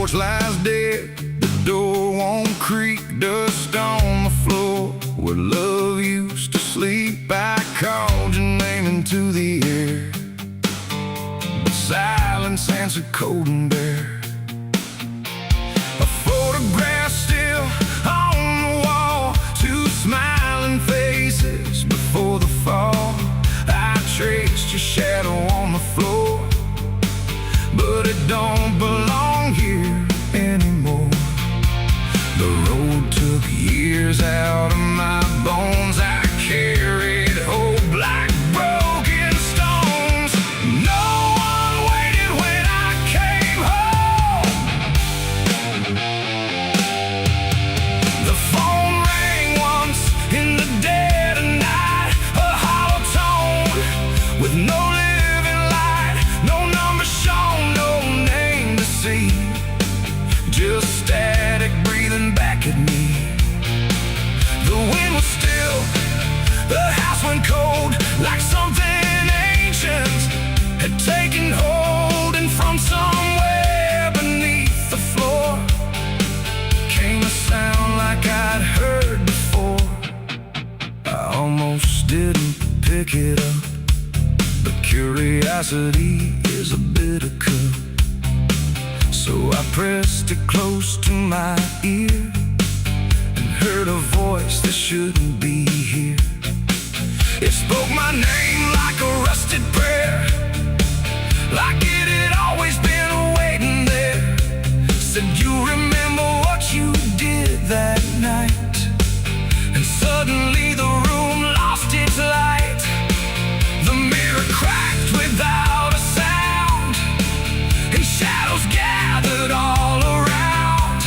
porch lies dead, the door won't creak, dust on the floor where love used to sleep. I called your name into the air, but silence answered cold and bare. A photograph still on the wall, two smiling faces before the fall. I traced your shadow on the floor, but it don't belong here anymore. The road took years out of my bones. I carried hope like broken stones. No one waited when I came home. The phone rang once in the dead of night, a hollow tone with no living light, no number shown, no name to see, just static breathing back at me. The wind was still, the house went cold, like something ancient had taken hold, and from somewhere beneath the floor came a sound like I'd heard before. I almost didn't pick it up, but curiosity is a bitter cup. So I pressed it close to my ear and heard a voice that shouldn't be here. It spoke my name like a rusted prayer, like it had always been waiting there. Said, you remember what you did that night? And suddenly the room lost its light. The mirror cracked without a sound, and shadows gathered all around,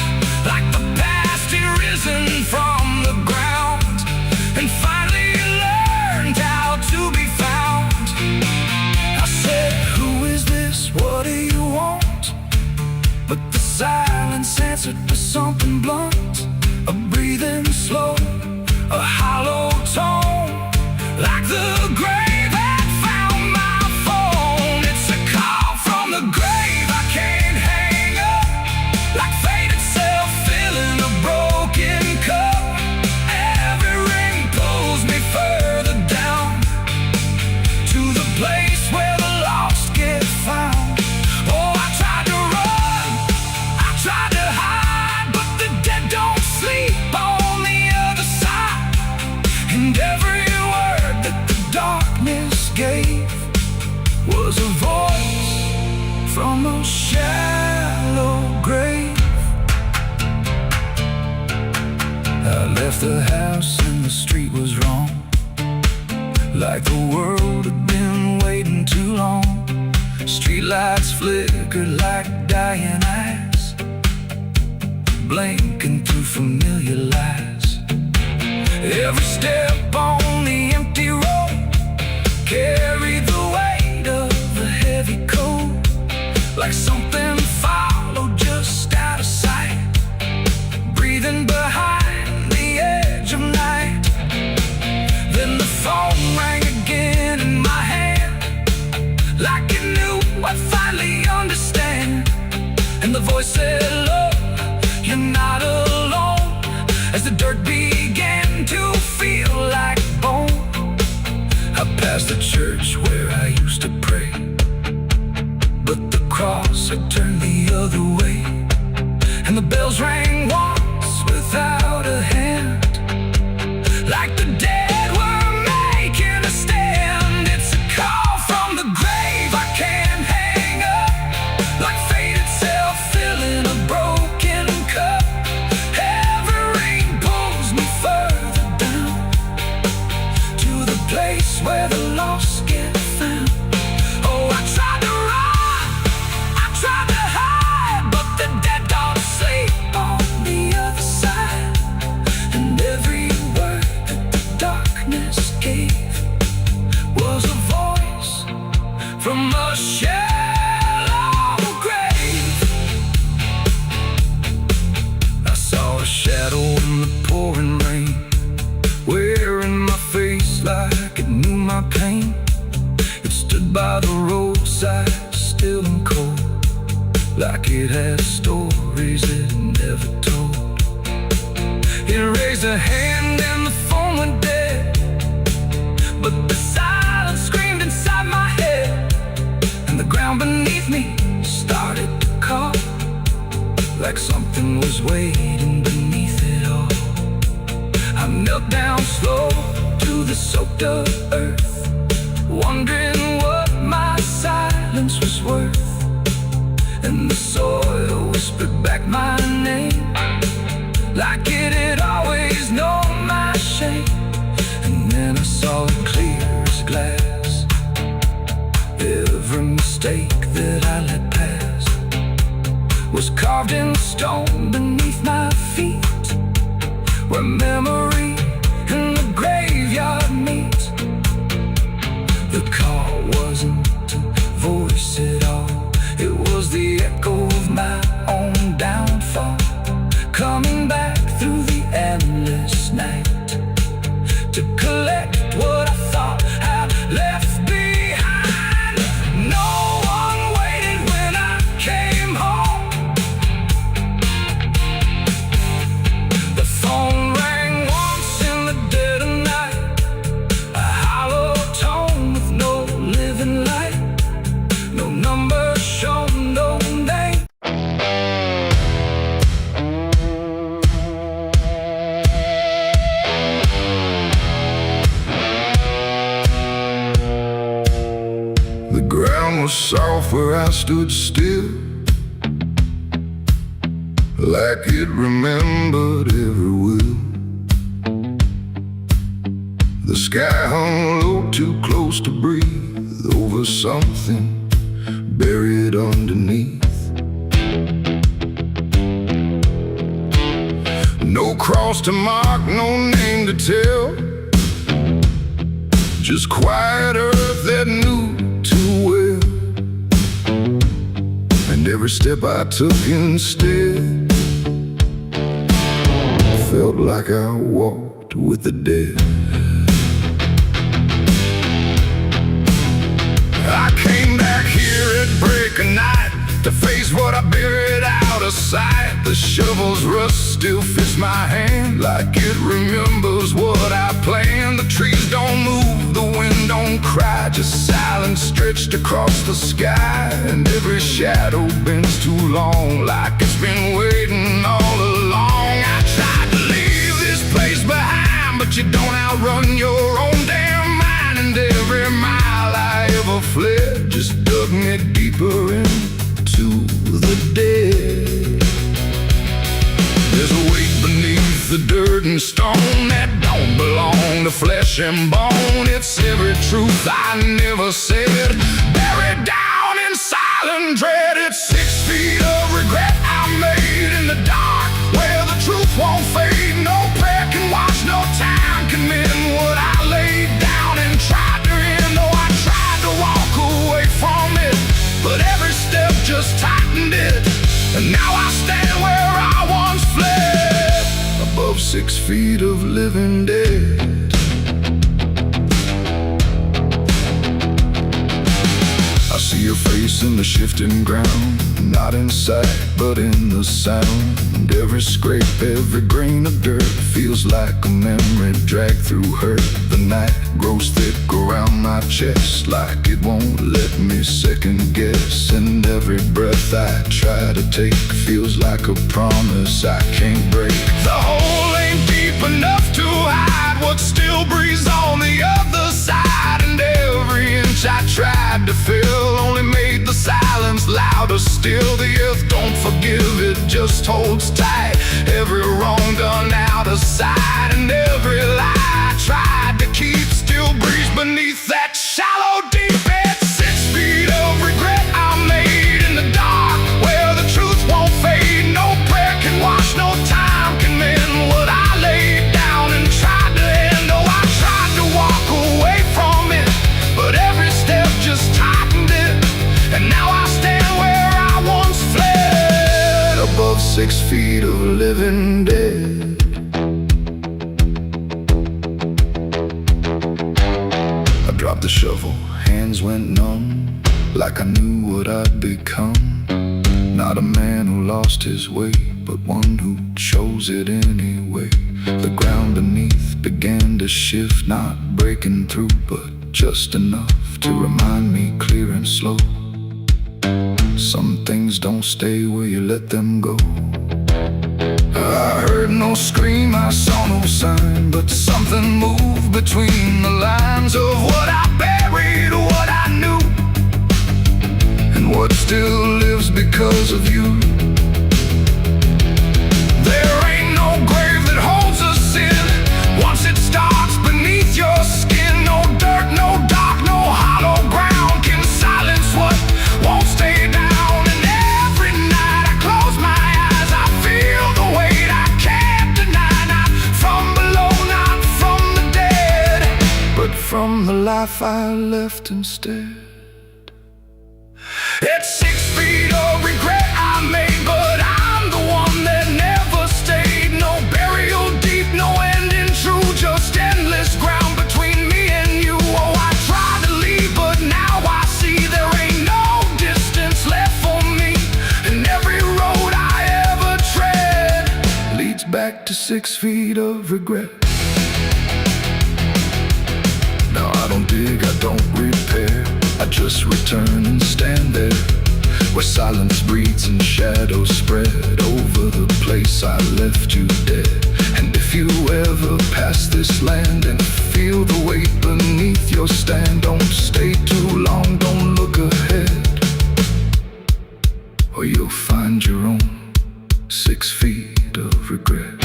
like the past had risen from the ground and finally learned how to be found. I said, who is this? What do you want? But the silence answered with something blunt, a breathing slow, a hollow tone, like the grave had found my phone. It's a call from the grave I can't hang up, like fate itself filling a broken cup. Every ring pulls me further down to the place where the lost get found. Oh, I tried to run, I tried to hide, but the dead don't sleep on the other side. And every word that the darkness gave was a voice from a shallow grave. I left the house and the street was wrong, like the world had been waiting too long. Streetlights flickered like dying eyes, blinking through familiar lies. Every step on the empty road carried the weight of a heavy coat, like something followed just out of sight, breathing behind the edge of night. Then the phone rang again in my hand, like it knew I'd finally understand. And the voice said, look, you're not alone, as the dirt began to feel like bone. I passed the church where I used to pray, but the cross had turned the other way, and the bells rang once without a hand, like the dead were making a stand. It's a call from the grave I can't hang up, like fate itself filling a broken cup. Every ring pulls me further down to the place where the lost get found. Oh, I tried to run, I tried to hide, but the dead don't sleep on the other side. And every word that the darkness gave was a voice from a shallow grave. I saw a shadow in the pouring rain, wearing my face like it knew my pain. It stood by the roadside, still and cold, like it had a story stories it never told. He raised a hand and the phone went dead, but the silence screamed inside my head, and the ground beneath me started to call, like something was waiting beneath it all. I knelt down slow to the soaked up earth, wondering what my silence was worth. And the soil whispered back my name, like it had always known my shame. And then I saw it clear as glass, every mistake that I let pass was carved in stone beneath my feet, where memory and the graveyard meet. The call wasn't a voice at all, it was the echo of my own downfall, coming back through the endless night to collect what I thought I'd left behind. No one waited when I came home. The phone rang once in the dead of night, a hollow tone with no living light, no number shown, no name. The ground was soft where I stood still, like it remembered every will. The sky hung low, too close to breathe, over something buried underneath. No cross to mark, no name to tell, just quiet earth that knew too well. And every step I took instead felt like I walked with the dead. I came back here at break of night to face what I buried out of sight. The shovel's rust still fits my hand, like it remembers what I planned. The trees don't move, the wind don't cry, just silence stretched across the sky. And every shadow bends too long, like it's been waiting all along. I tried to leave this place behind, but you don't outrun your own damn mind. And every mile I ever fled just dug me deeper into the dead. There's a weight beneath the dirt and stone that don't belong to flesh and bone. It's every truth I never said, buried down in silent dread. It's 6 feet of regret I made in the dark, where the truth won't fade. No prayer can wash, no time can mend what I laid down and tried to end. Oh, I tried to walk away from it, but every step just tightened it. And now I stand where I once fled, above 6 feet of living dead. I see your face in the shifting ground, not in sight, but in the sound. Every scrape, every grain of dirt feels like a memory dragged through hurt. The night grows thick around my chest, like it won't let me second guess. And every breath I try to take feels like a promise I can't break. The hole ain't deep enough to hide what still breathes on the other side. And every inch I tried to fill only made the silence louder still. The earth don't forgive, it just holds tight. Every wrong done out of sight, and every lie I tried to keep still breathes beneath that shallow deep end. 6 feet of regret I made in the dark, where the truth won't fade. No prayer can wash, no time can mend what I laid down and tried to end. Oh, I tried to walk away from it, but every step just tightened it. And now I stand where I once fled, above 6 feet of living dead. I dropped the shovel, hands went numb, like I knew what I'd become. Not a man who lost his way, but one who chose it anyway. The ground beneath began to shift, not breaking through, but just enough to remind me clear and slow. Some things don't stay where you let them go. I heard no scream, I saw no sign, but something moved between the lines of what I buried, what I knew, and what still lives because of you. There ain't no grave that holds us in once it starts beneath your skin. No dirt, no dark, no hollow ground can silence what won't stay down. And every night I close my eyes, I feel the weight I can't deny. Not from below, not from the dead, but from the life I left instead. It's 6 feet of regret I made, but I'm the one that never stayed. No burial deep, no ending true, just endless ground between me and you. Oh, I tried to leave, but now I see there ain't no distance left for me. And every road I ever tread leads back to 6 feet of regret. Now I don't dig, I don't repair, I just return and stand there, where silence breathes and shadows spread over the place I left you dead. And if you ever pass this land and feel the weight beneath your stand, don't stay too long, don't look ahead, or you'll find your own 6 feet of regret.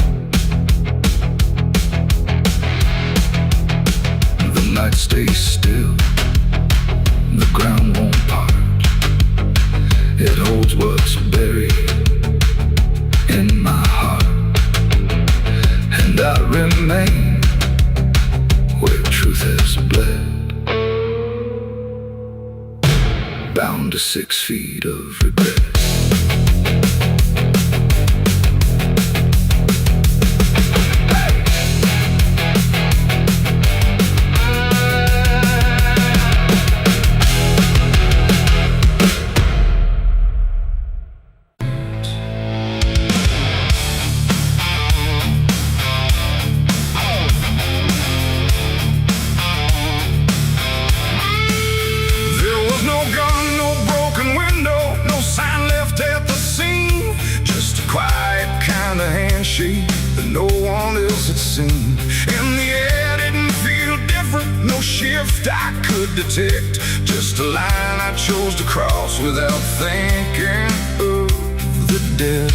The night stays still, the ground won't part. It holds what's buried in my heart, and I remain where truth has bled, bound to 6 feet of regret. That no one else had seen. And the air didn't feel different, no shift I could detect, just a line I chose to cross without thinking of the dead.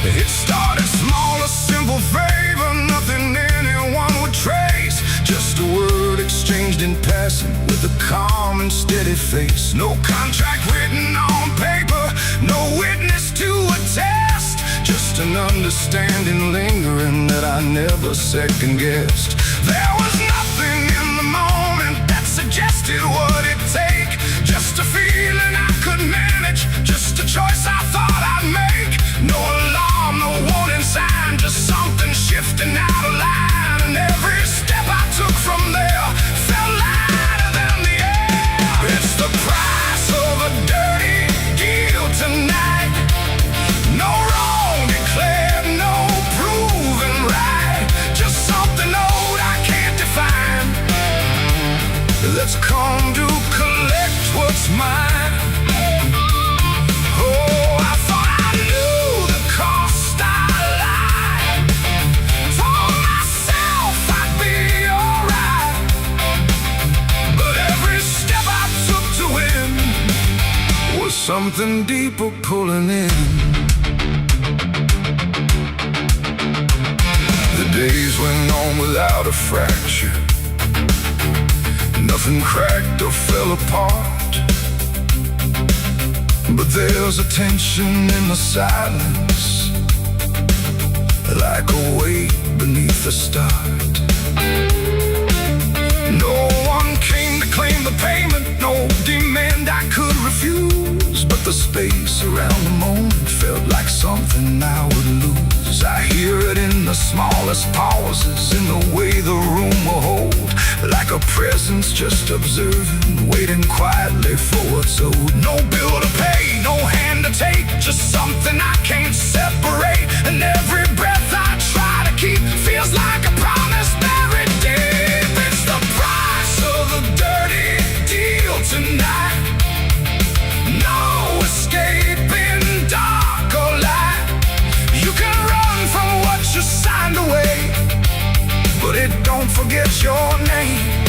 It started small, a simple favor, nothing anyone would trace, just a word exchanged in passing with a calm and steady face. No contract written on paper, no witness to attest, just an understanding lingering that I never second-guessed. There was nothing in the moment that suggested what it'd take, just a feeling I could manage, just a choice I thought I'd make. No alarm, no warning sign, just something shifting out of line. And every step I took from there felt lighter than the air. It's the price of a dirty deal tonight. No wrong declared, no proven right, just something old I can't define. Let's come to collect what's mine. Something deeper pulling in. The days went on without a fracture, nothing cracked or fell apart, but there's a tension in the silence, like a weight beneath the start. No one came to claim the payment, no demand I could refuse, but but the space around the moment felt like something I would lose. I hear it in the smallest pauses, in the way the room will hold, like a presence just observing, waiting quietly for what's owed. No bill to pay, no hand to take, just something I can't separate. And every breath I try to keep feels like a promise buried deep. It's the price of the dirty deal tonight. No escaping dark or light. You can run from what you signed away, but it don't forget your name.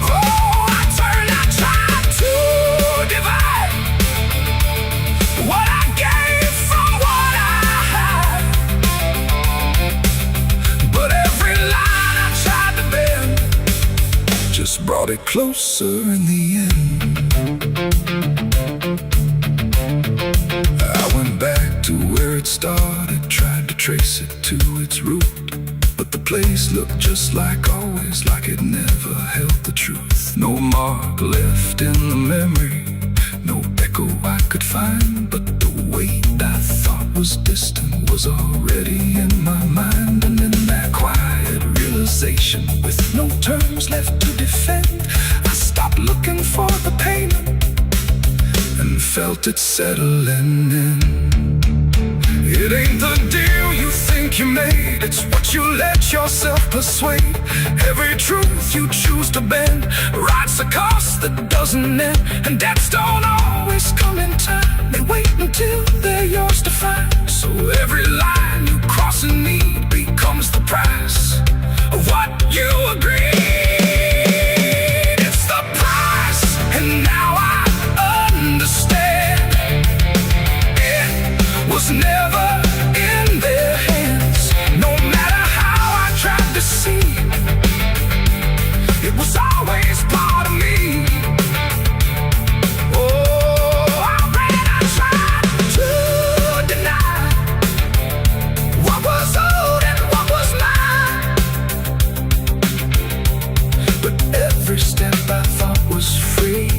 Oh, I tried to divide what I gave from what I had, but every line I tried to bend just brought it closer in the end. I went back to where it started, tried to trace it to its root, but the place looked just like always, like it never held the truth. No mark left in the memory, no echo I could find, but the weight I thought was distant was already in my mind. And in that quiet realization, with no terms left to defend, I stopped looking for the payment and felt it settling in. It ain't the deal you think you made, it's what you let yourself persuade. Every truth you choose to bend writes a cost that doesn't end, and debts don't always come in time, they wait until they're yours to find. So every line you cross in need becomes the price of what you agreed. It's the price, and now I understand. It was never in their hands, no matter how I tried to see. It was always part of me. Oh, I tried to deny what was old and what was mine, but every step I thought was free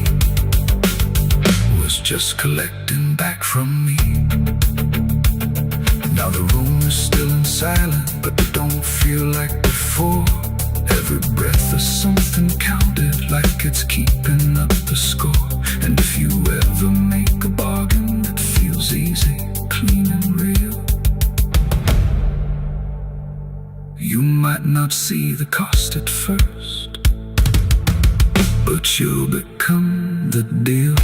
was just collecting back from me. Now the room is still in silence, but it don't feel like before. Every breath is something counted, like it's keeping up the score. And if you ever make a bargain that feels easy, clean and real, you might not see the cost at first, but you'll become the deal.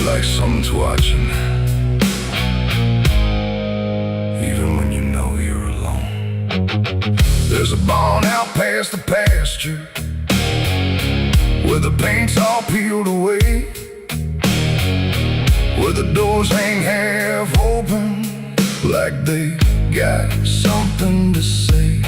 Like someone's watching, even when you know you're alone. There's a barn out past the pasture, where the paint's all peeled away, where the doors hang half open, like they got something to say.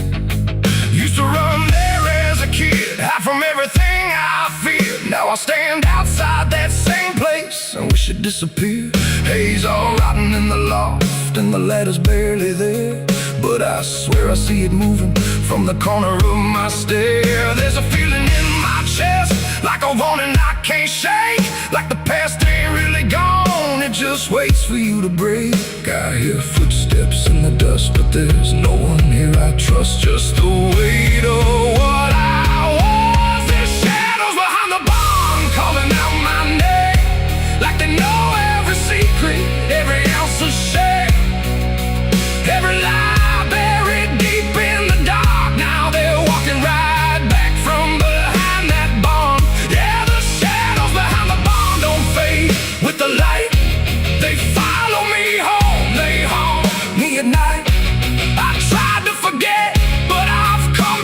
Used to run there as a kid, hide from everything I feared. Now I stand outside that same place, I wish it disappeared. Haze all rotten in the loft, and the ladder's barely there, but I swear I see it moving from the corner of my stair. There's a feeling in my chest, like a warning I can't shake, like the past ain't really gone, it just waits for you to break. I hear footsteps in the dust, but there's no one here I trust, just the weight of what I was. There's shadows behind the barn, calling out my name, like they know every secret, every ounce of shame, every lie buried deep in the dark. Now they're walking right back from behind that barn. Yeah, the shadows behind the barn don't fade with the light, they follow me home, they haunt me at night. I tried to forget, but I've come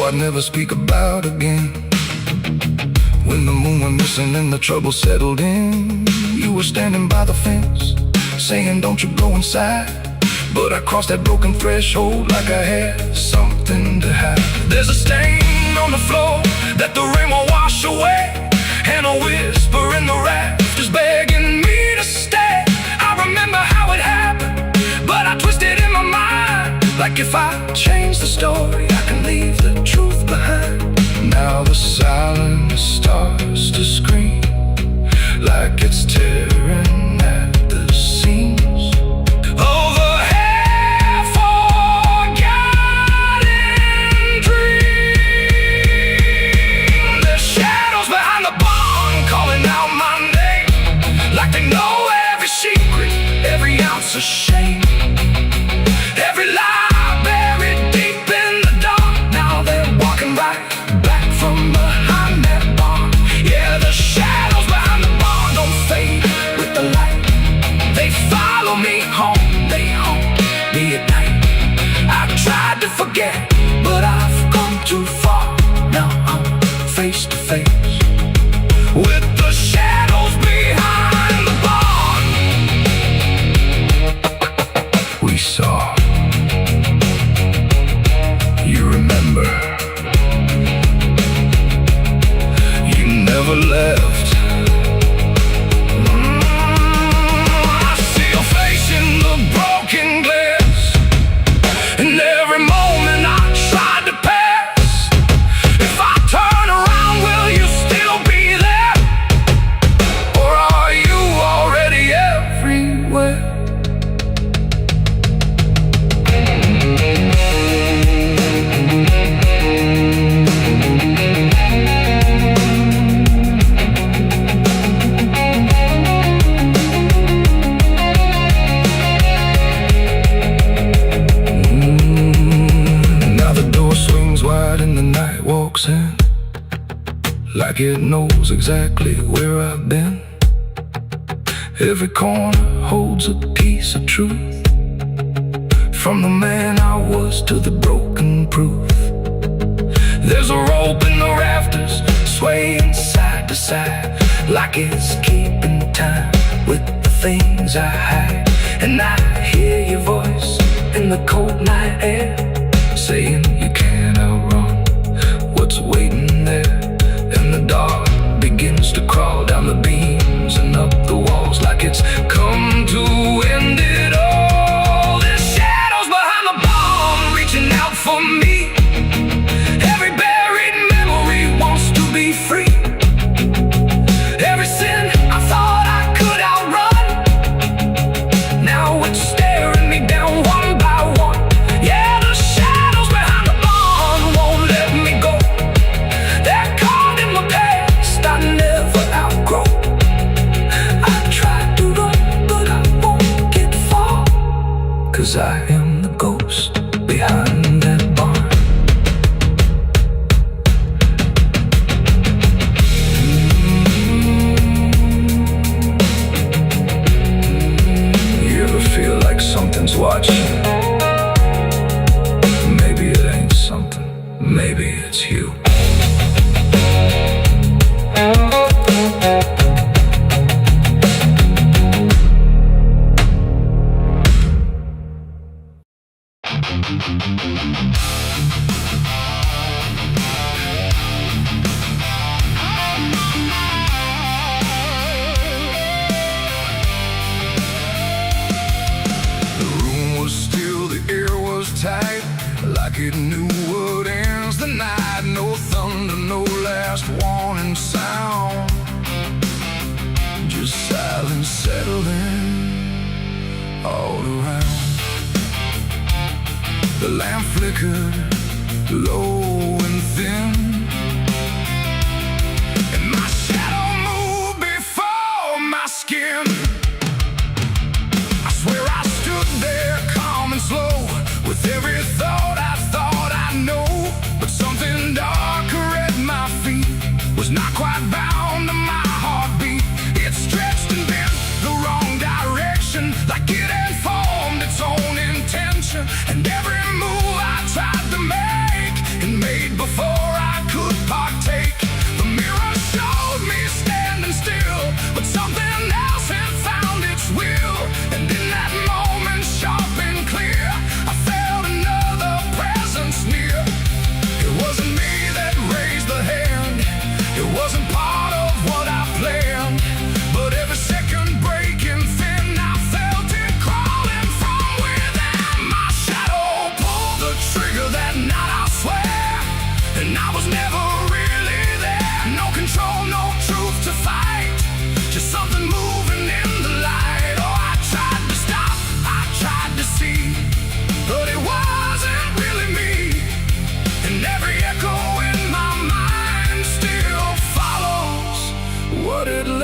I'd never speak about again. When the moon went missing and the trouble settled in, you were standing by the fence, saying don't you go inside. But I crossed that broken threshold like I had something to hide. There's a stain on the floor that the rain won't wash away, and a whisper in the rafters begging me to stay. I remember how it happened, but I twisted in my mind, like if I change the story, I can leave the truth behind. Now the silence starts to scream, like it's tearing at the seams. Over of shame, every lie buried deep in the dark. Now they're walking right back from behind that barn. Yeah, the shadows behind the barn don't fade with the light. They follow me home, they haunt me at night. I've tried to forget, but I've gone too far. Now I'm face to face with the shadows behind the barn. We saw. You remember. You never left. I see your face in the broken glass, and every moment I tried to pass. If I turn around, will you still be there? Or are you already everywhere? Like it knows exactly where I've been. Every corner holds a piece of truth, from the man I was to the broken proof. There's a rope in the rafters, swaying side to side, like it's keeping time with the things I hide. And I hear your voice in the cold night air, saying you can't outrun what's waiting there. And the dark begins to crawl down the beams and up the walls, like it's come to end it all. There's shadows behind the barn reaching out for me. Every buried memory wants to be free. Every sin I thought I could outrun, now it's staring me down one by one. Yeah, the shadows behind the barn won't let me go. They're caught in my past I never outgrow. I tried to run, but I won't get far, 'cause I am the ghost behind that barn. You ever feel like something's watching? Maybe it ain't something, maybe it's you. The room was still, the air was tight, like it knew what ends the night. No thunder, no last warning sound, just silence settling all around. The lamp flickered low and thin, and my shadow moved before my skin. I swear I stood there calm and slow, with every thought I know. But something darker at my feet was not quite bound to my heartbeat. It stretched and bent the wrong direction, like it had formed its own intention. And every move I tried to make and made before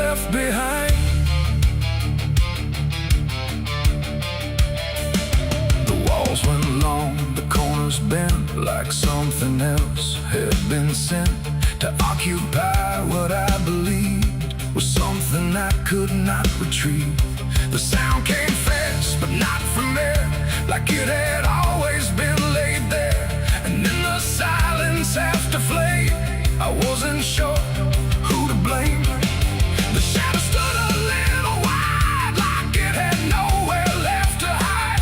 left behind. The walls went long, the corners bent, like something else had been sent to occupy what I believed was something I could not retrieve. The sound came fast, but not from there, like it had always been laid there. And in the silence after flame, I wasn't sure who to blame. The shadow stood a little wide, like it had nowhere left to hide.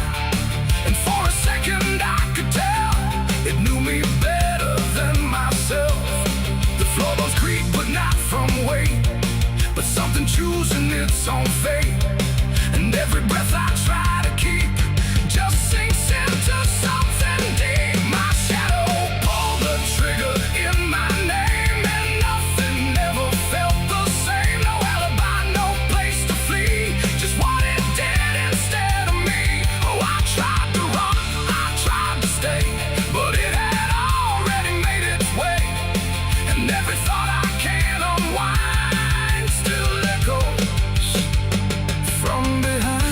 And for a second I could tell it knew me better than myself. The floorboards creaked, but not from weight, but something choosing its own fate. And every breath I try to keep just sinks into something deep. My shadow pulled the trigger in my name, and nothing ever felt the same. No alibi, no place to flee, just what it did instead of me. Oh, I tried to run, I tried to stay, but it had already made its way. And every thought I can't unwind still echoes from behind.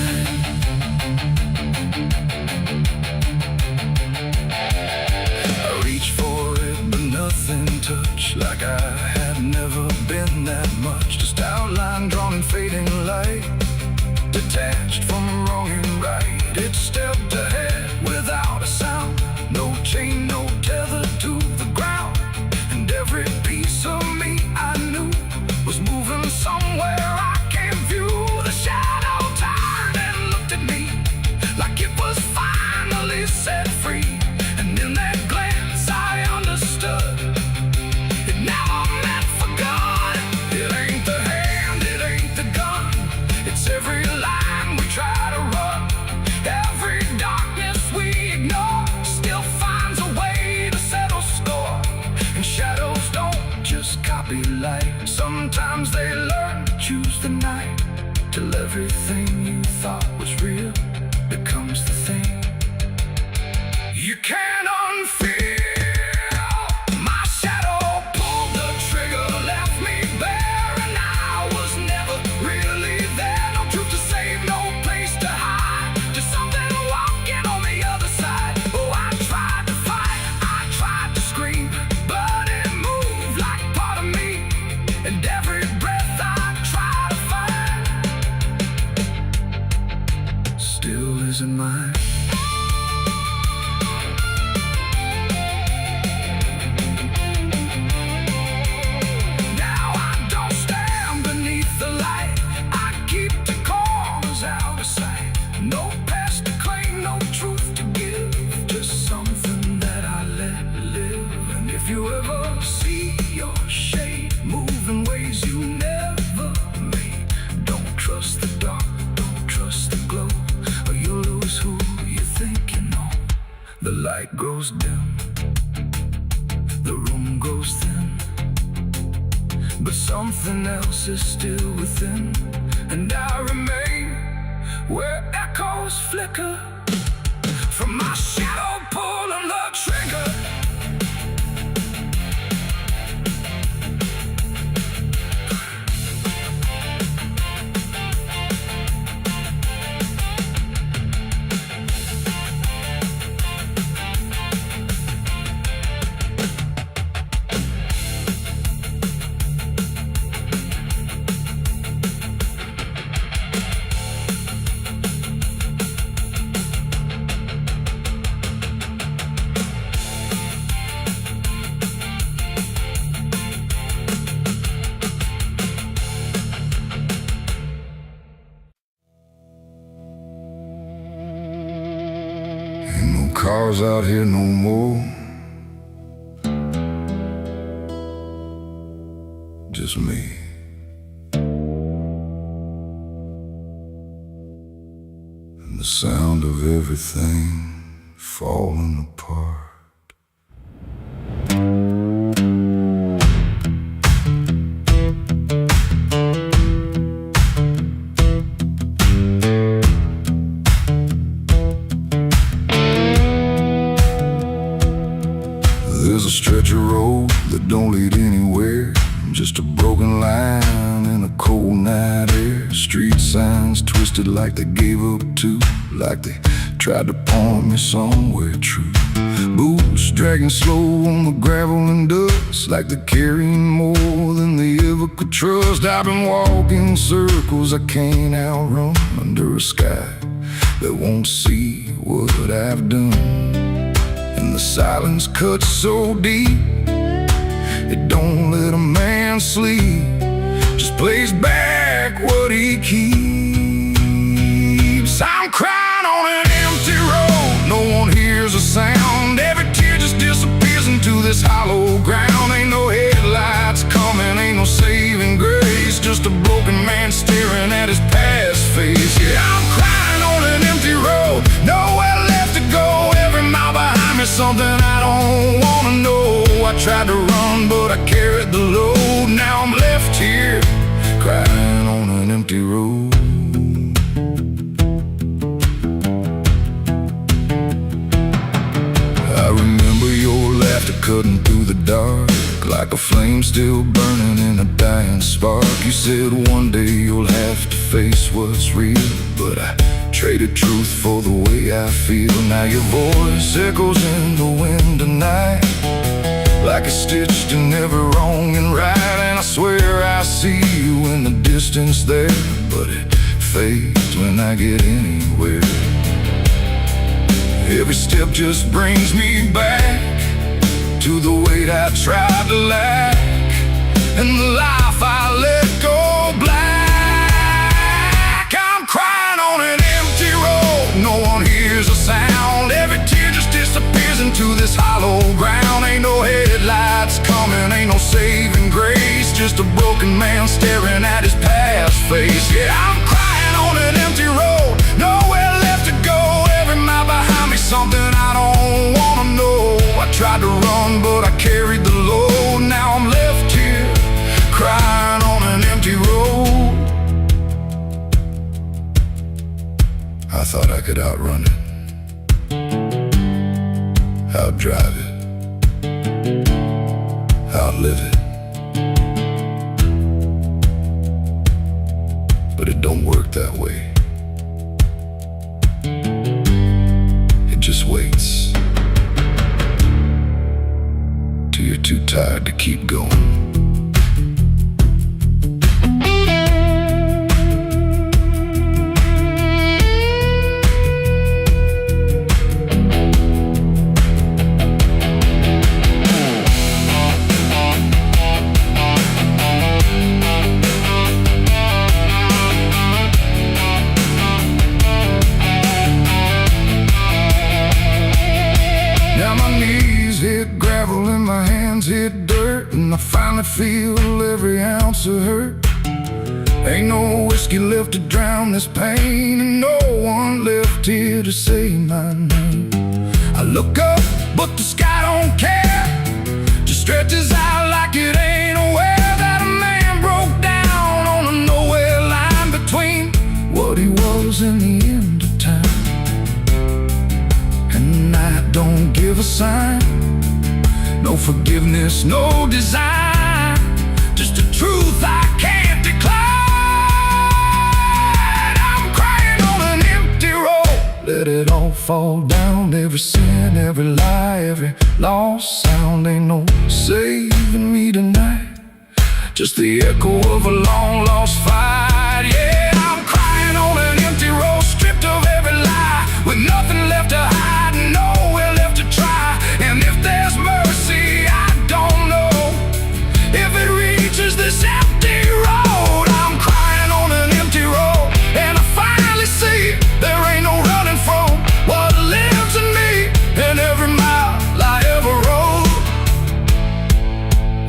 I reached for it, but nothing touched, like I had never been that much. Just outline drawn in fading light, detached from wrong and right. It stepped ahead without a sound, no chain, no tether to the ground. And every piece of me I knew was moving somewhere I can't view. The shadow turned and looked at me like it was finally set free. And in that glance I understood it never meant for good. It ain't the hand, it ain't the gun, it's every line we try to run. Every darkness we ignore still finds a way to settle score. And shadows don't just copy light, sometimes they learn to choose the night, till everything you thought was real becomes the thing you can't unfeel. My shadow pulled the trigger, left me bare, and I was never really there. No truth to save, no place to hide, just something walking on the other side. Oh, I tried to fight, I tried to scream, but it moved like part of me. And every breath I try to find still isn't mine. Now I don't stand beneath the light, I keep the corners out of sight. No past to claim, no truth to give, just something that I let live. And if you ever see your shade move in ways you never made, don't trust the dark, don't trust the glow, or you'll lose who you think you know. The light grows dim, the room goes thin, but something else is still within. And I remain where echoes flicker from my shadow pulling the trigger. Cars out here no more, just me. And the sound of everything falling apart. There's a stretch of road that don't lead anywhere, just a broken line lying in a cold night air. Street signs twisted like they gave up too, like they tried to point me somewhere true. Boots dragging slow on the gravel and dust, like they're carrying more than they ever could trust. I've been walking circles I can't outrun, under a sky that won't see what I've done. And the silence cuts so deep, it don't let a man sleep, just plays back what he keeps. I'm crying on an empty road, no one hears a sound. Every tear just disappears into this hollow ground. Ain't no headlights coming, ain't no saving grace, just a broken man staring at his past face. Yeah, I'm crying on an empty road, nowhere left to go. Every mile behind me, something I don't wanna know. I tried to run, but I carried the load. Now I'm left here, crying on an empty road. I remember your laughter cutting through the dark, like a flame still burning in a dying spark. You said one day you'll have to face what's real, but I traded truth for the way I feel. Now your voice echoes in the wind tonight, like it's stitched in every wrong and right. And I swear I see you in the distance there, but it fades when I get anywhere. Every step just brings me back to the weight I tried to lack, and the life I let go black. I'm crying on an empty road, no one hears a sound. Every tear just disappears into this hollow ground. Ain't no headlights coming, ain't no saving grace, just a broken man staring at his past face. Yeah, I'm crying on an empty road, nowhere left to go. Every mile behind me, something I don't wanna know. I tried to run, but I carried the load. Now I'm left here, crying on an empty road. I thought I could outrun it, outdrive it, outlive it, but it don't work that way. It just waits till you're too tired to keep going. Hit dirt, and I finally feel every ounce of hurt. Ain't no whiskey left to drown this pain, and no one left here to say my name. I look up, but the sky don't care, just stretches out like it ain't aware that a man broke down on a nowhere line between what he was and the end of time. And the night don't give a sign, no forgiveness, no design, just a truth I can't decline. I'm crying on an empty road, let it all fall down. Every sin, every lie, every lost sound. Ain't no saving me tonight, just the echo of a long lost fight. Yeah, I'm crying on an empty road, stripped of every lie, with nothing left to hide, nowhere left to try. And if there's mercy, I don't know if it reaches this empty road. I'm crying on an empty road, and I finally see there ain't no running from what lives in me and every mile I ever rode.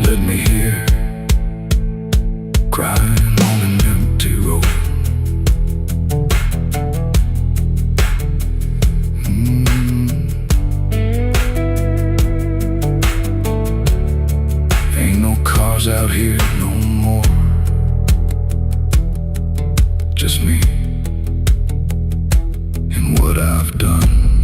Let me hear, crying on an empty road. Out here no more, just me and what I've done.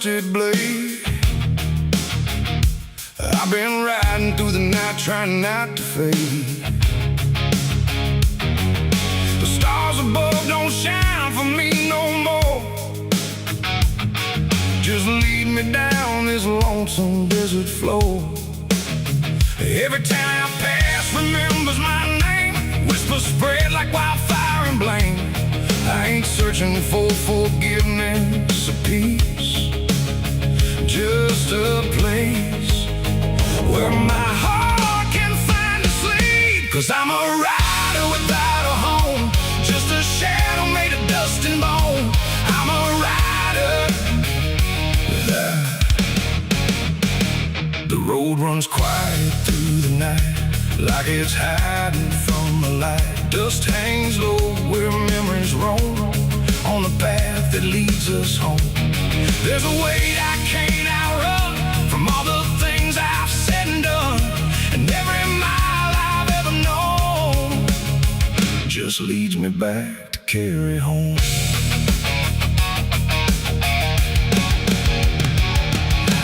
rusted blade. I've been riding through the night trying not to fade. The stars above don't shine for me no more. Just lead me down this lonesome desert floor. Every town I pass remembers my name. Whispers spread like wildfire and blame. I ain't searching for forgiveness or peace, just a place where my heart can find a sleep. 'Cause I'm a rider without a home, just a shadow made of dust and bone. I'm a rider. The road runs quiet through the night, like it's hiding from the light. Dust hangs low where memories roam, on the path that leads us home. There's a weight I can't outrun from all the things I've said and done, and every mile I've ever known just leads me back to carry home.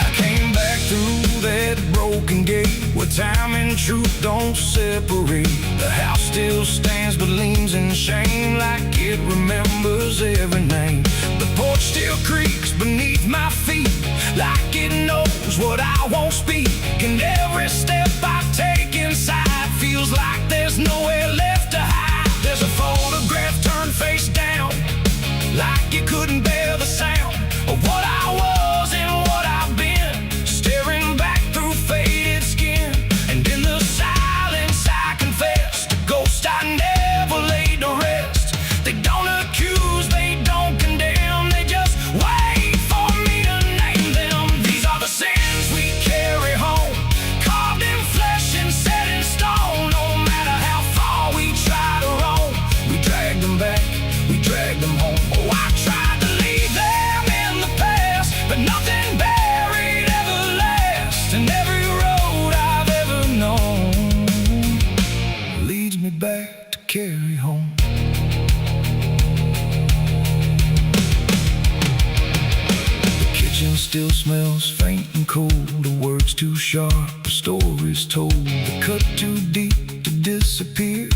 I came back through that broken gate where time and truth don't separate. The house still stands but leans in shame, like it remembers every name. The porch still creaks beneath my feet, like it knows what I won't speak. And every step I take inside feels like there's nowhere left to hide. There's a photograph turned face down, like you couldn't bear the sound of what I was and what I've been, staring back through faded skin. And in the silence I confess to ghosts I never laid to rest. They don't accuse, they don't condemn, they just wait for me to name them. These are the sins we carry home, carved in flesh and set in stone. No matter how far we try to roam, we drag them back, we drag them home. Oh, I tried to leave them in the past, but nothing buried ever lasts. And every road I've ever known leads me back to carry home. The kitchen still smells faint and cold, the words too sharp, the stories told. They cut too deep to disappear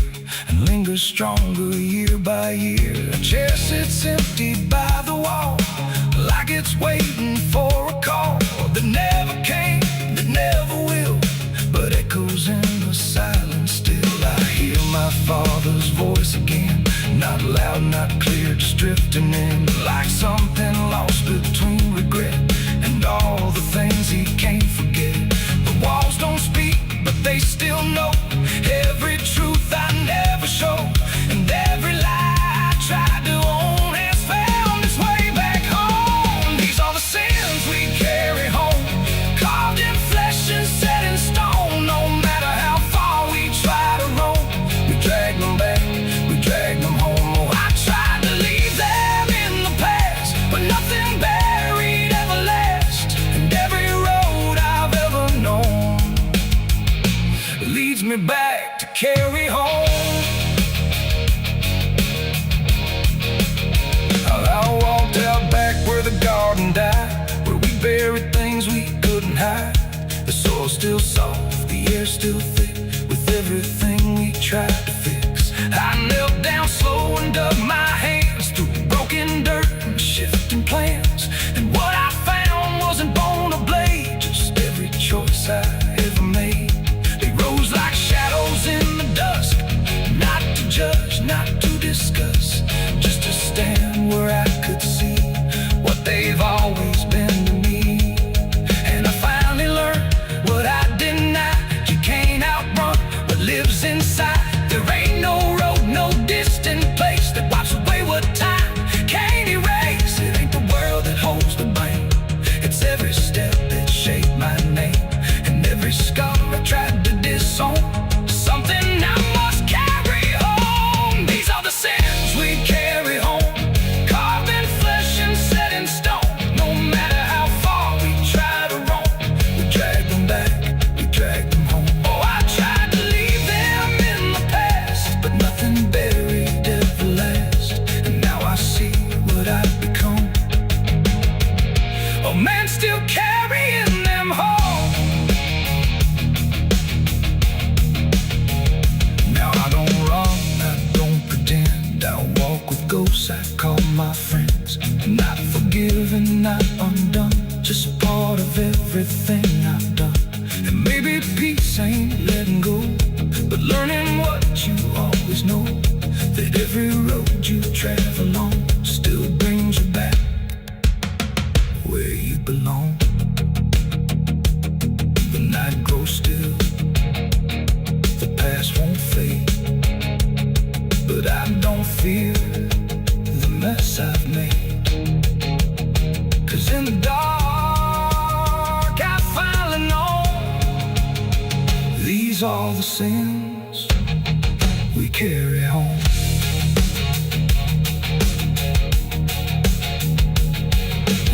and linger stronger year by year. A chair sits empty by the wall, like it's waiting for a call that never came, that never will, but echoes in the silence still. I hear my father's voice again, not loud, not clear, just drifting in, like something lost between regret and all the things he can't forget. The walls don't speak, but they still know every truth I never showed, and every lie I tried to own has found its way back home. These are the sins we carry home, carved in flesh and set in stone. No matter how far we try to roam, we drag them back, we drag them home. Oh, I tried to leave them in the past, but nothing buried ever lasts. And every road I've ever known leads me back to carry home. I walked out back where the garden died, where we buried things we couldn't hide. The soil's still soft, the air's still thick, with everything we tried to fix. I knelt down slow and dug my hands through broken dirt and shifting plans. And what I found wasn't bone or blade, just every choice I ever made. They rose like shadows in the dusk, not to judge, not to discuss, just to stand where I could see what they've always been to me. And I finally learned what I denied, you can't out but learning what you always know, that every road you travel on still brings you back where you belong. The night grows still, the past won't fade, but I don't fear the mess I've made. 'Cause in the dark I finally know these are the sins we carry home.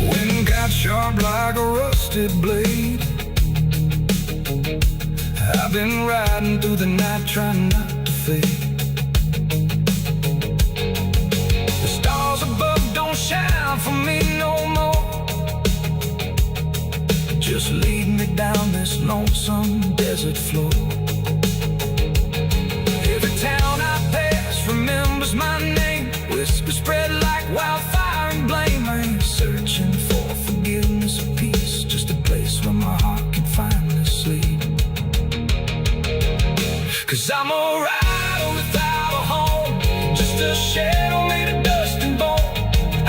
Wind got sharp like a rusted blade. I've been riding through the night trying not to fade. The stars above don't shine for me no more. Just lead me down this lonesome desert floor. Every town I pass remembers my name. Whispers spread like wildfire and blame. I ain't searching for forgiveness or peace, just a place where my heart can finally sleep. 'Cause I'm a rider without a home, just a shadow made of dust and bone.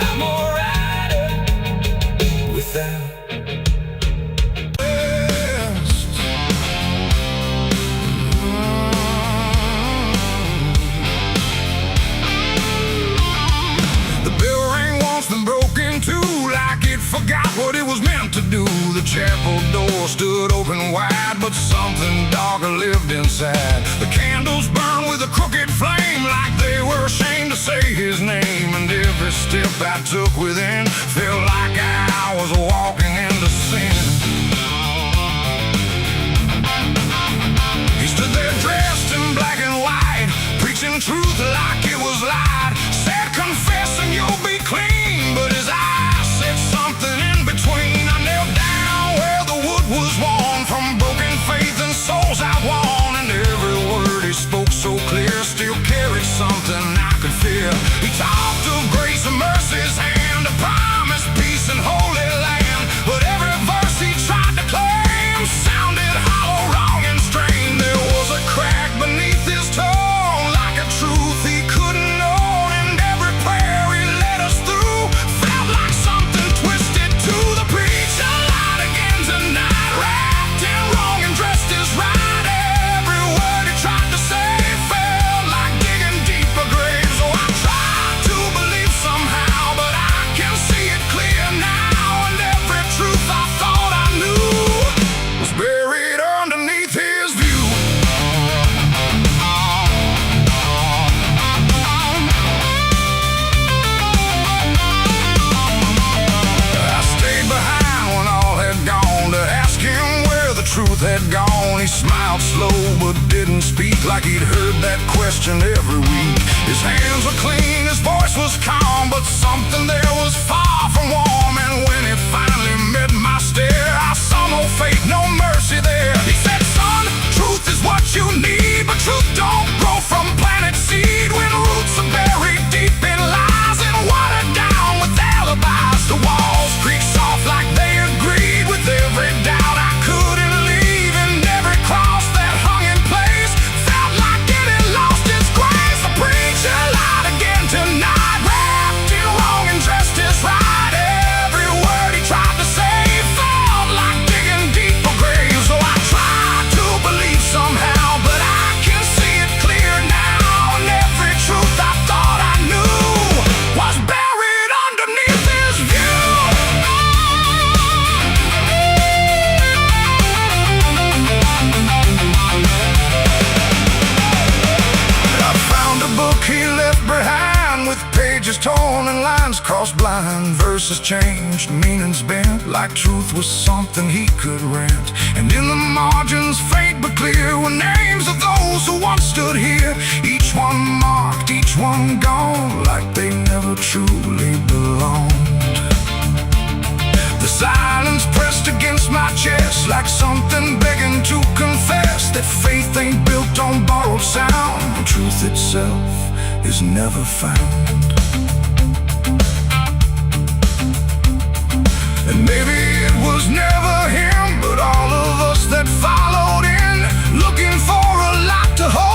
I'm a rider without forgot what it was meant to do. The chapel door stood open wide, but something darker lived inside. The candles burned with a crooked flame, like they were ashamed to say his name. And every step I took within felt like I was walking into sin. He stood there dressed in black and white, preaching truth like it was lied. Said, confess and you'll be clean, but his eyes said something in between. I knelt down where the wood was worn from broken faith and souls I won. And every word he spoke so clear still carried something I could feel. He talked of grace and mercy's hand, a promise, peace and holy land. But every verse he tried to claim sounded hollow, wrong and strained. There was a crack beneath his tone, like a truth he couldn't own. And every prayer he led us through felt like something twisted to the preach. A light again tonight, wrapped in wrong and dressed as right. Every word he tried to say felt like digging deeper graves. So I tried to believe somehow, but I can see it clear now. And every truth I thought I knew was buried underneath his view. I stayed behind when all had gone to ask him where the truth had gone. He smiled slow but didn't speak, like he'd heard that question every week. His hands were clean, his voice was calm, but something there was far from warm. And when it finally met my stare, I saw no faith, no mercy there. He said, son, truth is what you need, but truth don't grow from planet seed. When roots are buried deep in lies and watered down with alibis, the walls creak soft like they agreed with every doubt I couldn't leave. And every cross that hung in place felt like it had lost its grace. The preacher lied again tonight, wrapped in wrong and dressed as right. Every word he tried to say felt like digging deeper graves. So I tried to believe somehow, but I can see it clear now. And every truth I thought I knew was buried underneath his view. I found a book he left behind, with pages torn and lines crossed blind. Verses changed, meanings bent, like truth was something he could rent. And in the margins, faint but clear, were names of those who once stood here. Each one marked, each one gone, like they never truly belonged. The silence pressed against my chest, like something begging to confess that faith ain't built on borrowed sound. The truth itself is never found. And maybe it was never him, but all of us that followed in, looking for a light to hold.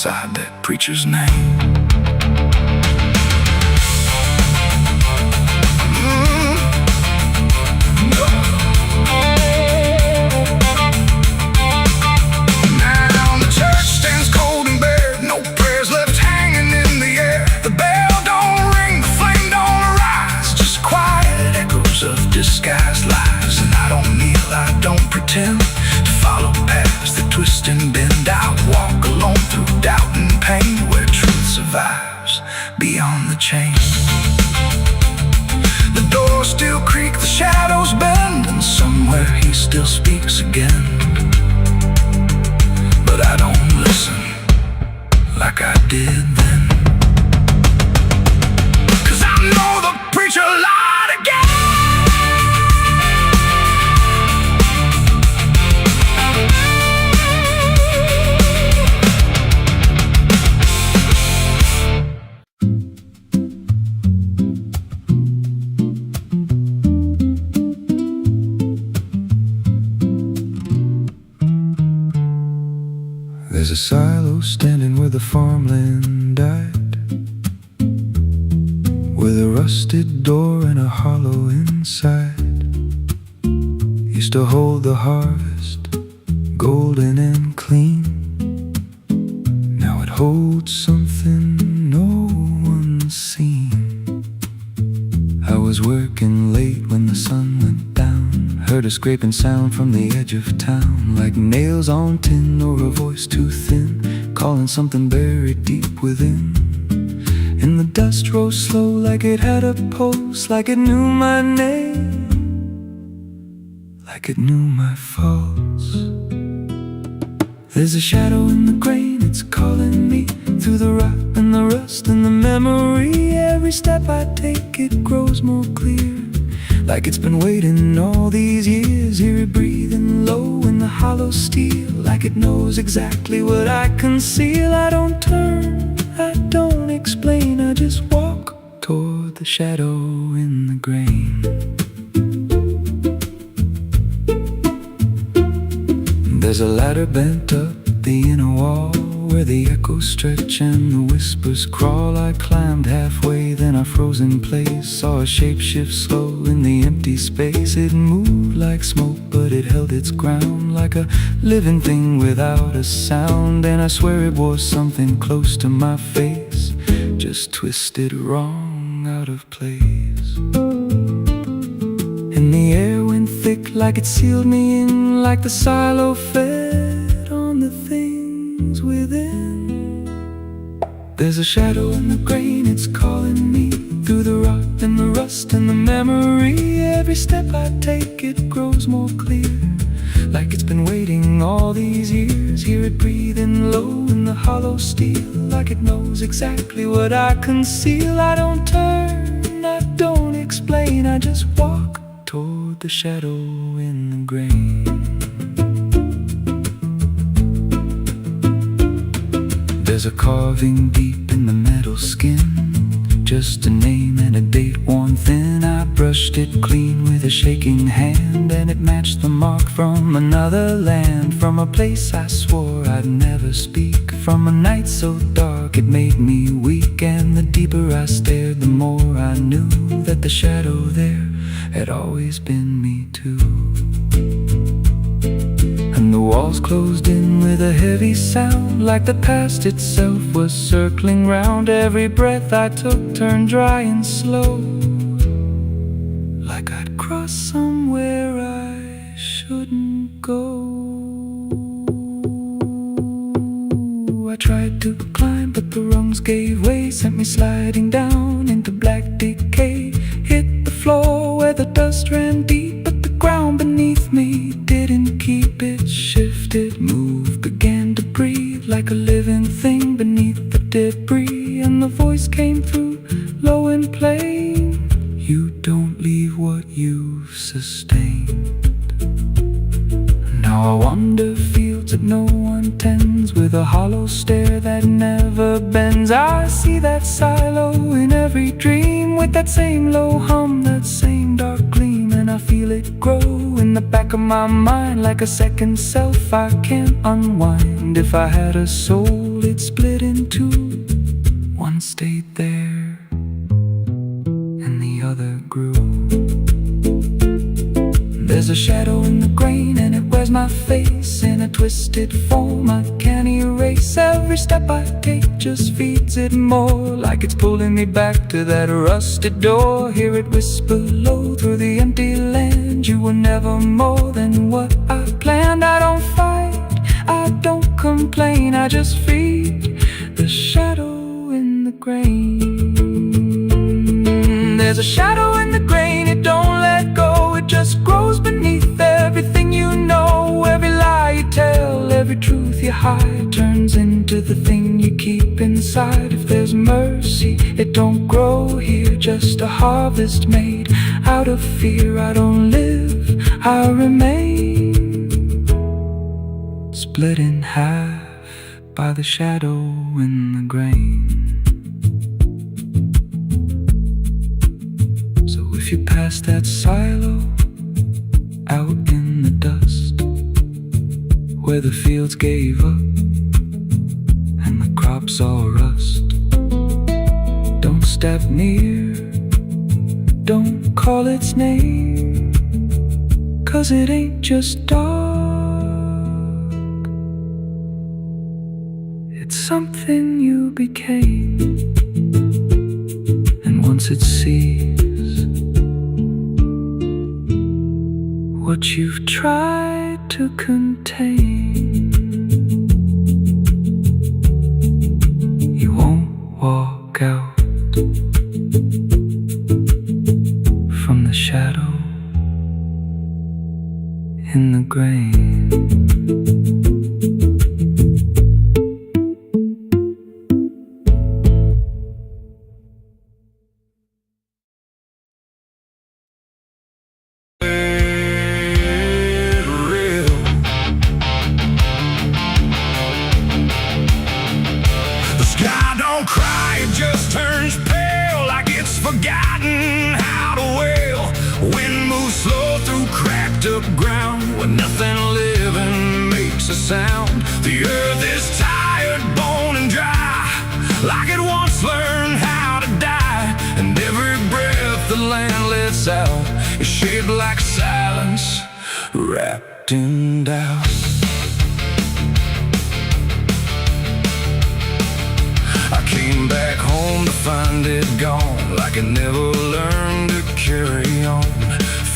inside that preacher's name. Now the church stands cold and bare, no prayers left hanging in the air. The bell don't ring, the flame don't rise, just quiet echoes of disguised lies. And I don't kneel, I don't pretend to follow paths that twist and bend. I walk alone through doubt and pain, where truth survives beyond the chain. The doors still creak, the shadows bend, and somewhere he still speaks again. But I don't listen like I did then, 'cause I know the preacher lied again. There's a silo standing where the farmland died, with a rusted door and a hollow inside. Used to hold the harvest, golden and clean. Now it holds something no one's seen. I was working late when the sun went down, heard a scraping sound from the edge of town, like nails on tin or a voice too thin, calling something buried deep within. And the dust rose slow like it had a pulse, like it knew my name, like it knew my faults. There's a shadow in the grain, it's calling me through the rot and the rust and the memory. Every step I take, it grows more clear, like it's been waiting all these years. Hear it breathing low in the hollow steel, like it knows exactly what I conceal. I don't turn, I don't explain, I just walk toward the shadow in the grain. There's a ladder bent up the inner wall, where the echoes stretch and the whispers crawl. I climbed halfway, then I froze in place, saw a shape shift slow in the empty space. It moved like smoke, but it held its ground, like a living thing without a sound. And I swear it was something close to my face, just twisted wrong, out of place. And the air went thick, like it sealed me in, like the silo fed on the things within. There's a shadow in the grain, it's calling me through the rot and the rust and the memory. Every step I take, it grows more clear, like it's been waiting all these years. Hear it breathing low in the hollow steel, like it knows exactly what I conceal. I don't turn, I don't explain, I just walk toward the shadow in the grain. There's a carving deep in the metal skin, just a name and a date worn thin. I brushed it clean with a shaking hand, and it matched the mark from another land, from a place I swore I'd never speak, from a night so dark it made me weak. And the deeper I stared, the more I knew that the shadow there had always been me too. And the walls closed in with a heavy sound, like the past itself was circling round. Every breath I took turned dry and slow, like I'd crossed somewhere I shouldn't go. I tried to climb, but the rungs gave way, sent me sliding down into black decay. Hit the floor where the dust ran deep, but the ground beneath me didn't keep. It shifted, moved, began to breathe, like a living thing beneath the debris. And the voice came through, low and plain: you don't leave what you've sustained. Now I wander fields that no one tends, with a hollow stare that never bends. I see that silo in every dream, with that same low hum, that same dark gleam. And I feel it grow in the back of my mind, like a second self I can't unwind. If I had a soul, soul, it split in two. One stayed there, and the other grew. There's a shadow in the grain, and it wears my face in a twisted form I can't erase. Every step I take just feeds it more, like it's pulling me back to that rusted door. Hear it whisper low through the empty land, you were never more than what I planned. I don't fight, I don't complain, I just feed the shadow in the grain. There's a shadow in the grain, it don't let go, it just grows beneath everything you know. Every lie you tell, every truth you hide, turns into the thing you keep inside. If there's mercy, it don't grow here, just a harvest made out of fear. I don't live, I remain, split in half by the shadow in the grain. If you pass that silo out in the dust, where the fields gave up and the crops all rust, don't step near, don't call its name, 'cause it ain't just dark, it's something you became. And once it sees what you've tried to contain, you won't walk out from the shadow in the grain. Forgotten how to wail. Wind moves slow through cracked up ground, where nothing living makes a sound. The earth is tired, bone and dry, like it once learned how to die. And every breath the land lets out is shaped like silence, wrapped in doubt. I came back home to find it gone, like it never learned to carry on.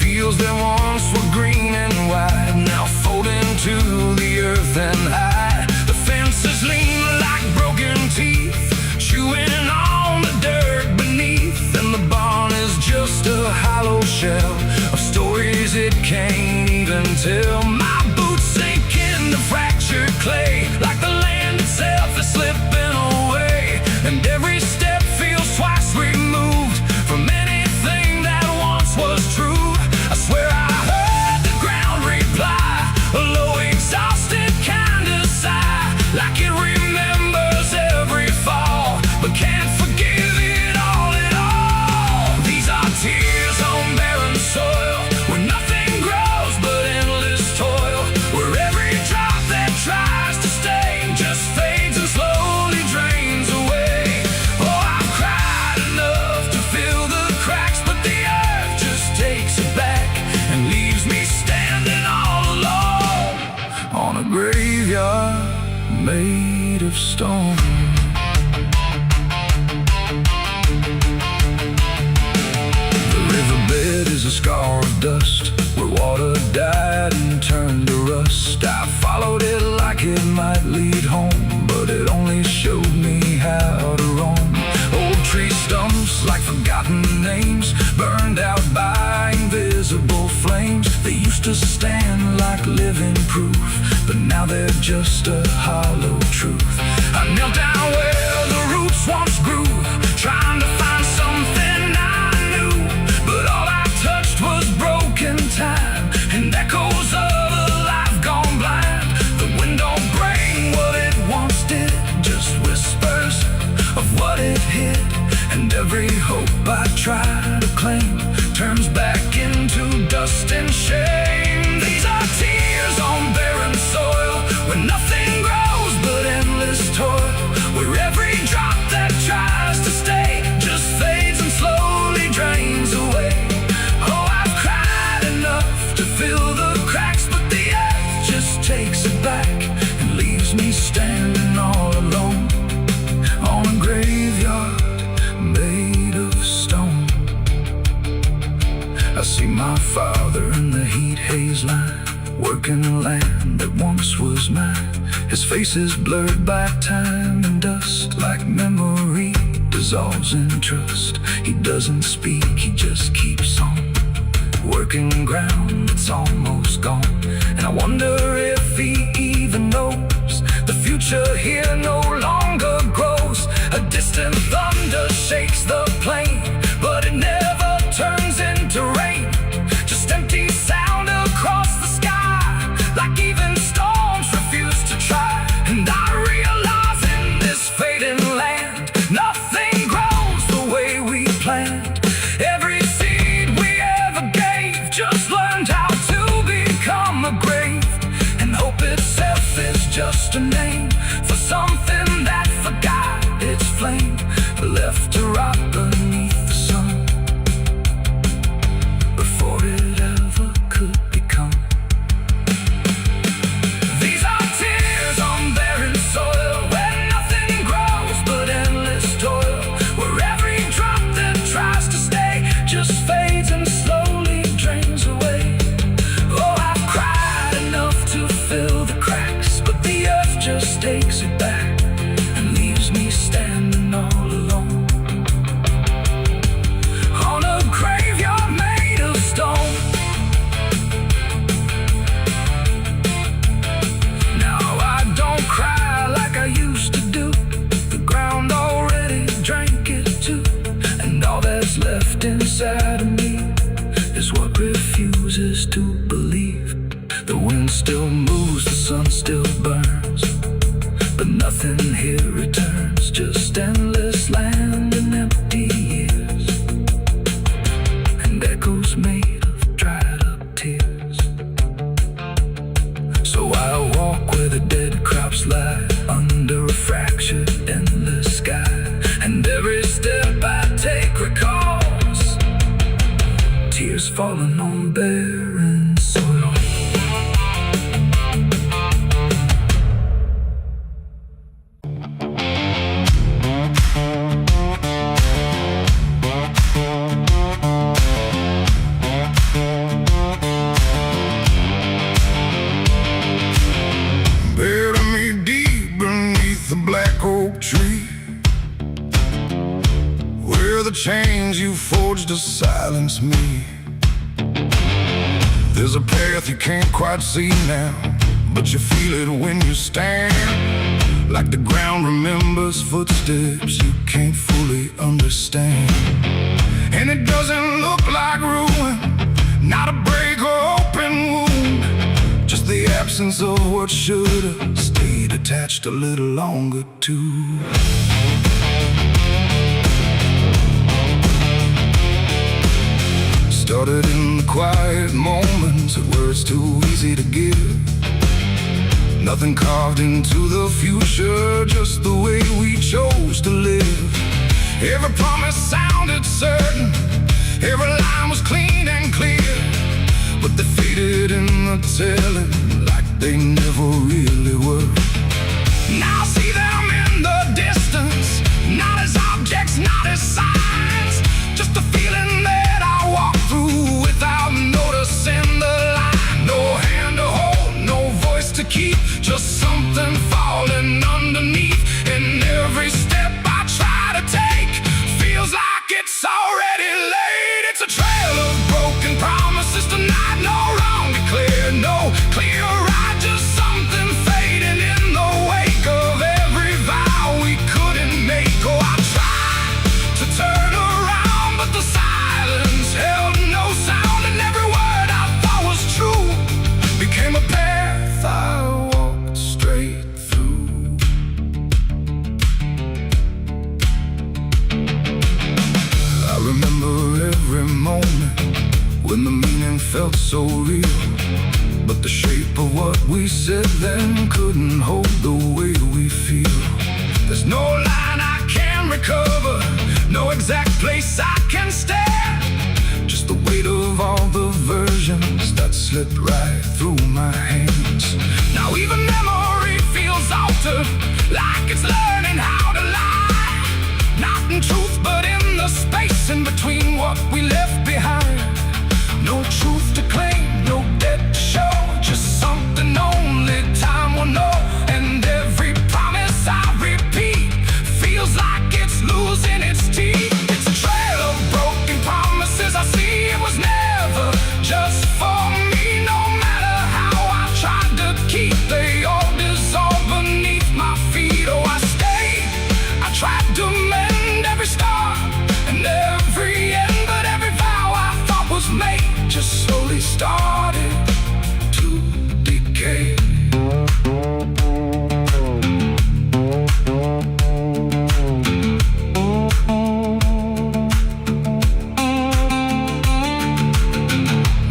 Fields that once were green and wide, now fold into the earth and hide. The fences lean like broken teeth, chewing on the dirt beneath. And the barn is just a hollow shell of stories it can't even tell. My boots sink in the fractured clay, like the land itself is slipping away. And every step feels twice removed from anything that once was true. I swear I heard the ground reply, a low exhausted kind of sigh, like it remembers every fall, but can't forgive it all at all. These are tears on barren soil, where nothing grows but endless toil, where every drop that tries to stay just fades and slowly drains away. Oh, I've cried enough to fill the cracks, but the earth just takes it back and leaves me standing all alone on a graveyard made of stone. The riverbed is a scar of dust, where water died and turned to rust. I followed it like it might lead home, but it only showed me how to roam. Old tree stumps like forgotten names, burned out by invisible flames. They used to stand like living proof, but now they're just a hollow truth. I knelt down where the roots once grew, trying to find something I knew, but all I touched was broken time and echoes of a life gone blind. The wind don't bring what it once did, just whispers of what it hid. And every hope I try to claim turns back into dust and shame. These are tears on barren soil, where nothing grows but endless toil, my father in the heat haze line, working the land that once was mine. His face is blurred by time and dust, like memory dissolves in trust. He doesn't speak, he just keeps on working ground that's almost gone. And I wonder if he even knows the future here no longer grows. A distant thunder shakes the plain, but it never turns into rain. Just empty sound across the sky, like even storms refuse to try. And I realize in this fading land, nothing grows the way we planned. Every seed we ever gave just learned how to become a grave. And hope itself is just a name for something that forgot its flame, left to rot beneath the sun before it ever could become. These are tears on barren soil, where nothing grows but endless toil, where every drop that tries to stay just fades and slowly drains away. Oh, I've cried enough to fill the cracks, but the earth just takes it back and leaves me standing all alone on a graveyard made of stone. Now I don't cry like I used to do. The ground already drank it too, and all that's left inside of me is what refuses to believe. The wind still moves, the sun still burns, but nothing here returns, just endless land and empty years, and echoes made of dried up tears. So I walk where the dead crops lie, under a fractured endless sky, and every step I take recalls tears falling on barren soil. Bury me deep beneath the black oak tree, where the chains you forged to silence me. There's a path you can't quite see now, but you feel it when you stand, like the ground remembers footsteps you can't fully understand. And it doesn't look like ruin, not a break or open wound, just the absence of what should've stayed attached a little longer too. Started in the quiet moments where it's too easy to give. Nothing carved into the future, just the way we chose to live. Every promise sounded certain, every line was clean and clear, but they faded in the telling like they never really were. Now I see them in the distance, not as objects, not as signs, just a feeling that I walk through without noticing the line. No hand to hold, no voice to keep, just something falling underneath. And every step I try to take feels like it's already late. It's a trail of broken promises tonight, no wrong declared, no clear right, just something fading in the wake of every vow we couldn't make. Oh, I tried to turn around, but the silence held no sound, and every word I thought was true became a path I walked straight through. I remember every moment when the meaning felt so real, but the shape of what we said then couldn't hold the way we feel. There's no line I can recover, no exact place I can stand, just the weight of all the versions that slipped right through my hands. Now even memory feels altered, like it's learning how to lie, not in truth but in the space in between what we left behind. No truth started to decay.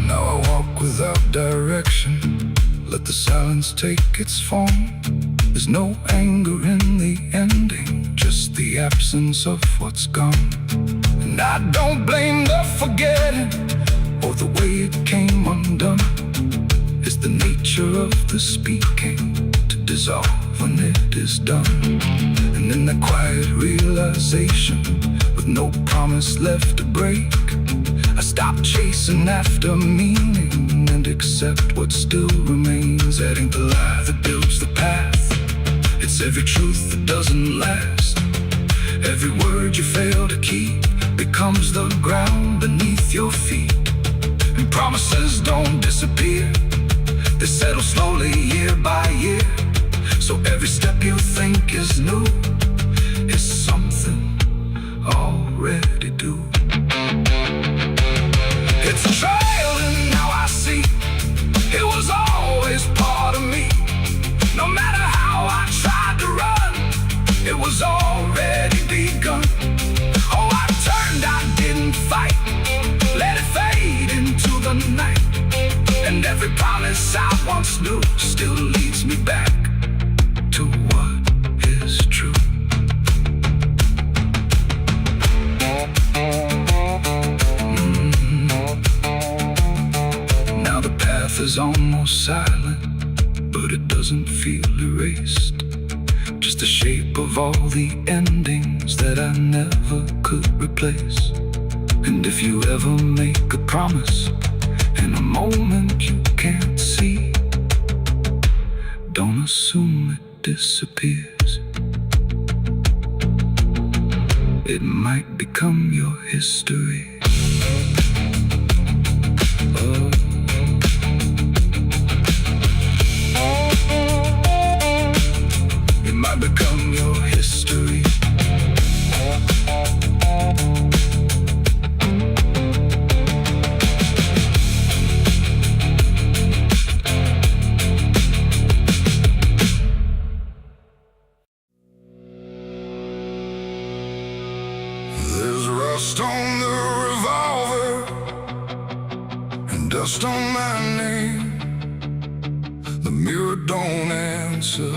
Now I walk without direction, let the silence take its form. There's no anger in the ending, just the absence of what's gone. And I don't blame the forgetting or the way it came undone. It's the nature of the speaking to dissolve when it is done. And in the quiet realization, with no promise left to break, I stop chasing after meaning and accept what still remains. That ain't the lie that builds the path. It's every truth that doesn't last. Every word you fail to keep becomes the ground beneath your feet. And promises don't disappear, they settle slowly year by year. So every step you think is new is something already due. It's a trail and now I see it was always part of me. No matter how I tried to run, it was already begun. Oh, I turned, I didn't fight, let it fade into the night. And every promise I once knew still leads me back to what is true. Now the path is almost silent, but it doesn't feel erased. Just the shape of all the endings that I never could replace. And if you ever make a promise in a moment you can't see, don't assume it disappears. It might become your history. Oh. It might become your history. There's rust on the revolver and dust on my name. The mirror don't answer,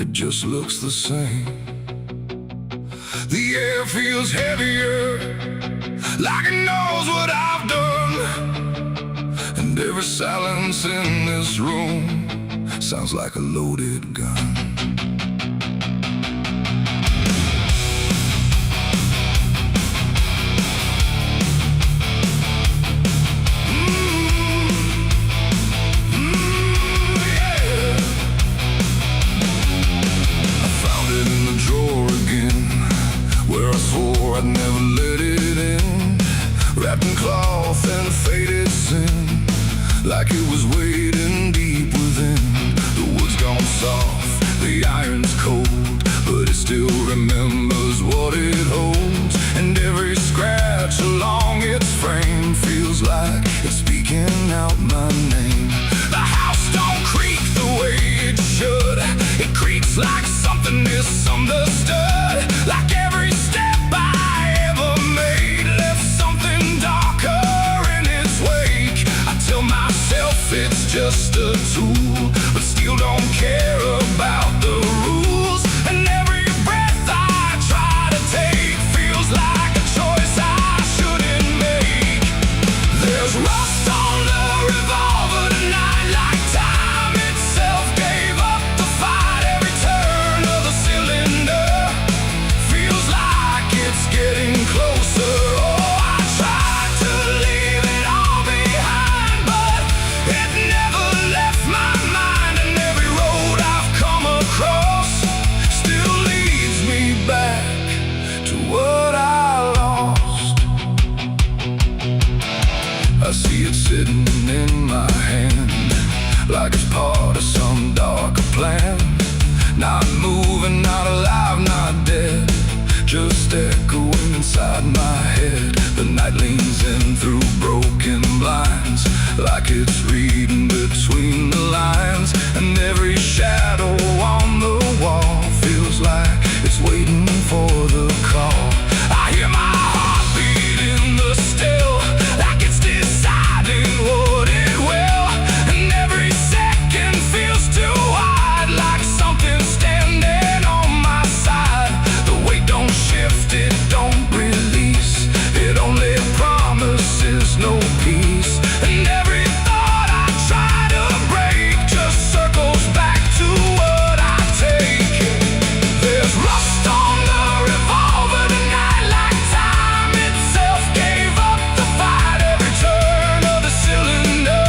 it just looks the same. The air feels heavier, like it knows what I've done. And every silence in this room sounds like a loaded gun. I'd never let it in, wrapped in cloth and faded sin, like it was waiting deep within. The wood's gone soft, the iron's cold, but it still remembers what it holds. And every scratch along its frame feels like it's speaking out my name. The house don't creak the way it should, it creaks like something misunderstood. Like every step it's just a tool, but still don't care about the rules. And every breath I try to take feels like a choice I shouldn't make. There's rust on the revolver tonight, like time itself gave up the fight. Every turn of the cylinder feels like it's getting closer. Oh, I tried to leave it all behind, but it never left my mind. And every road I've come across still leads me back to what I lost. I see it sitting in my hand, like it's part of some darker plan. Not moving, not alive, not dead, just echoing inside my head. The night leans in through broken blinds, like it's reading between the lines. And every shadow on the wall feels like it's waiting for the call. I hear my heartbeat in the still, like it's deciding what it will. And every second feels too wide, like something's standing on my side. The weight don't shift, it don't release, it only promises no peace. And every thought I try to break just circles back to what I take. There's rust on the revolver tonight, like time itself gave up the fight. Every turn of the cylinder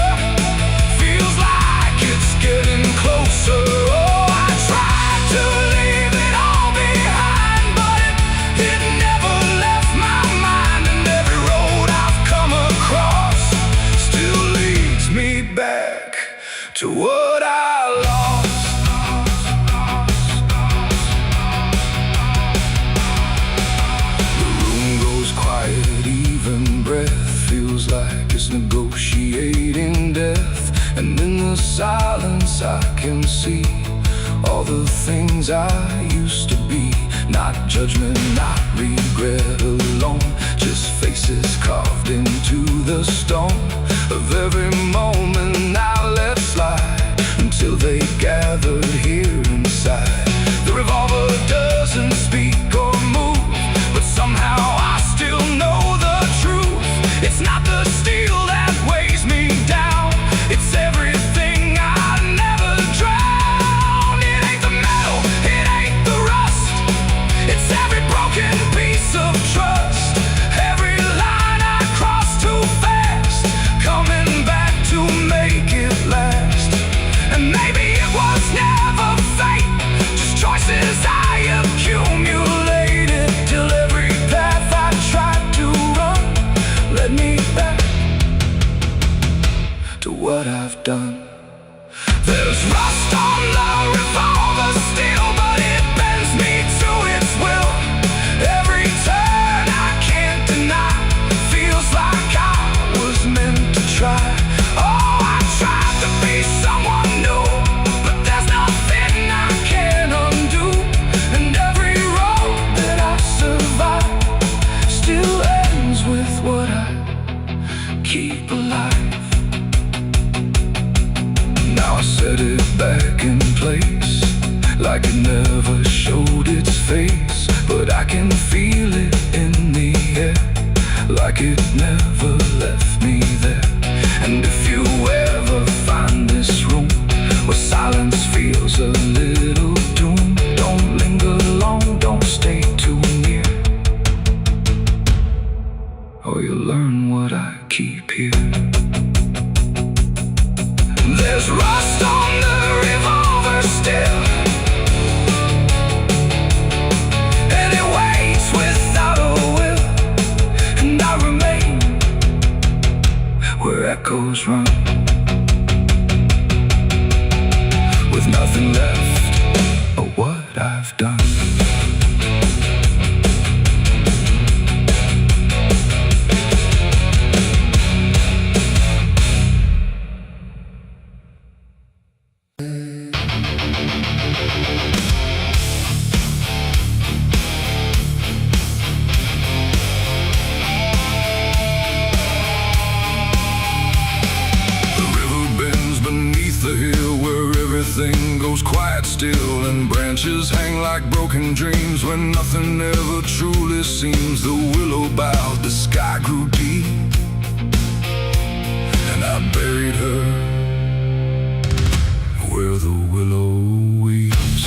feels like it's getting closer. Oh, I tried to leave it all behind, but it never left my mind. And every road I've come across still leads me back to what I lost. The room goes quiet, even breath feels like it's negotiating death. And in the silence I can see all the things I used to be. Not judgment, not regret alone, just faces carved into the stone of every moment I let slide, until they gathered here inside. The revolver doesn't speak or move, but somehow I still know the truth. It's not the steel that weighs me down, it's everything I never drowned. It ain't the metal, it ain't the rust, it's every broken piece of trust. Every line I cross too fast, coming back to make it last. And maybe it was never fate, just choices I accumulated, till every path I tried to run led me back to what I've done. There's rust on the revolver still, but it bends me to its will. Every turn I can't deny feels like I was meant to try. Oh, I tried to be someone new, but there's nothing I can undo. And every road that I survive still ends with what I keep alive. Now I set it back in place, like it never showed its face. But I can feel it in the air, like it never left me there. And if you ever find this room where silence feels a little doom, don't linger long, don't stay too near, or you'll learn what I keep here. There's rust on the revolver still, and it waits without a will. And I remain where echoes run, with nothing left of what I've done. Everything goes quiet still, and branches hang like broken dreams when nothing ever truly seems. The willow bowed, the sky grew deep, and I buried her where the willow weeps.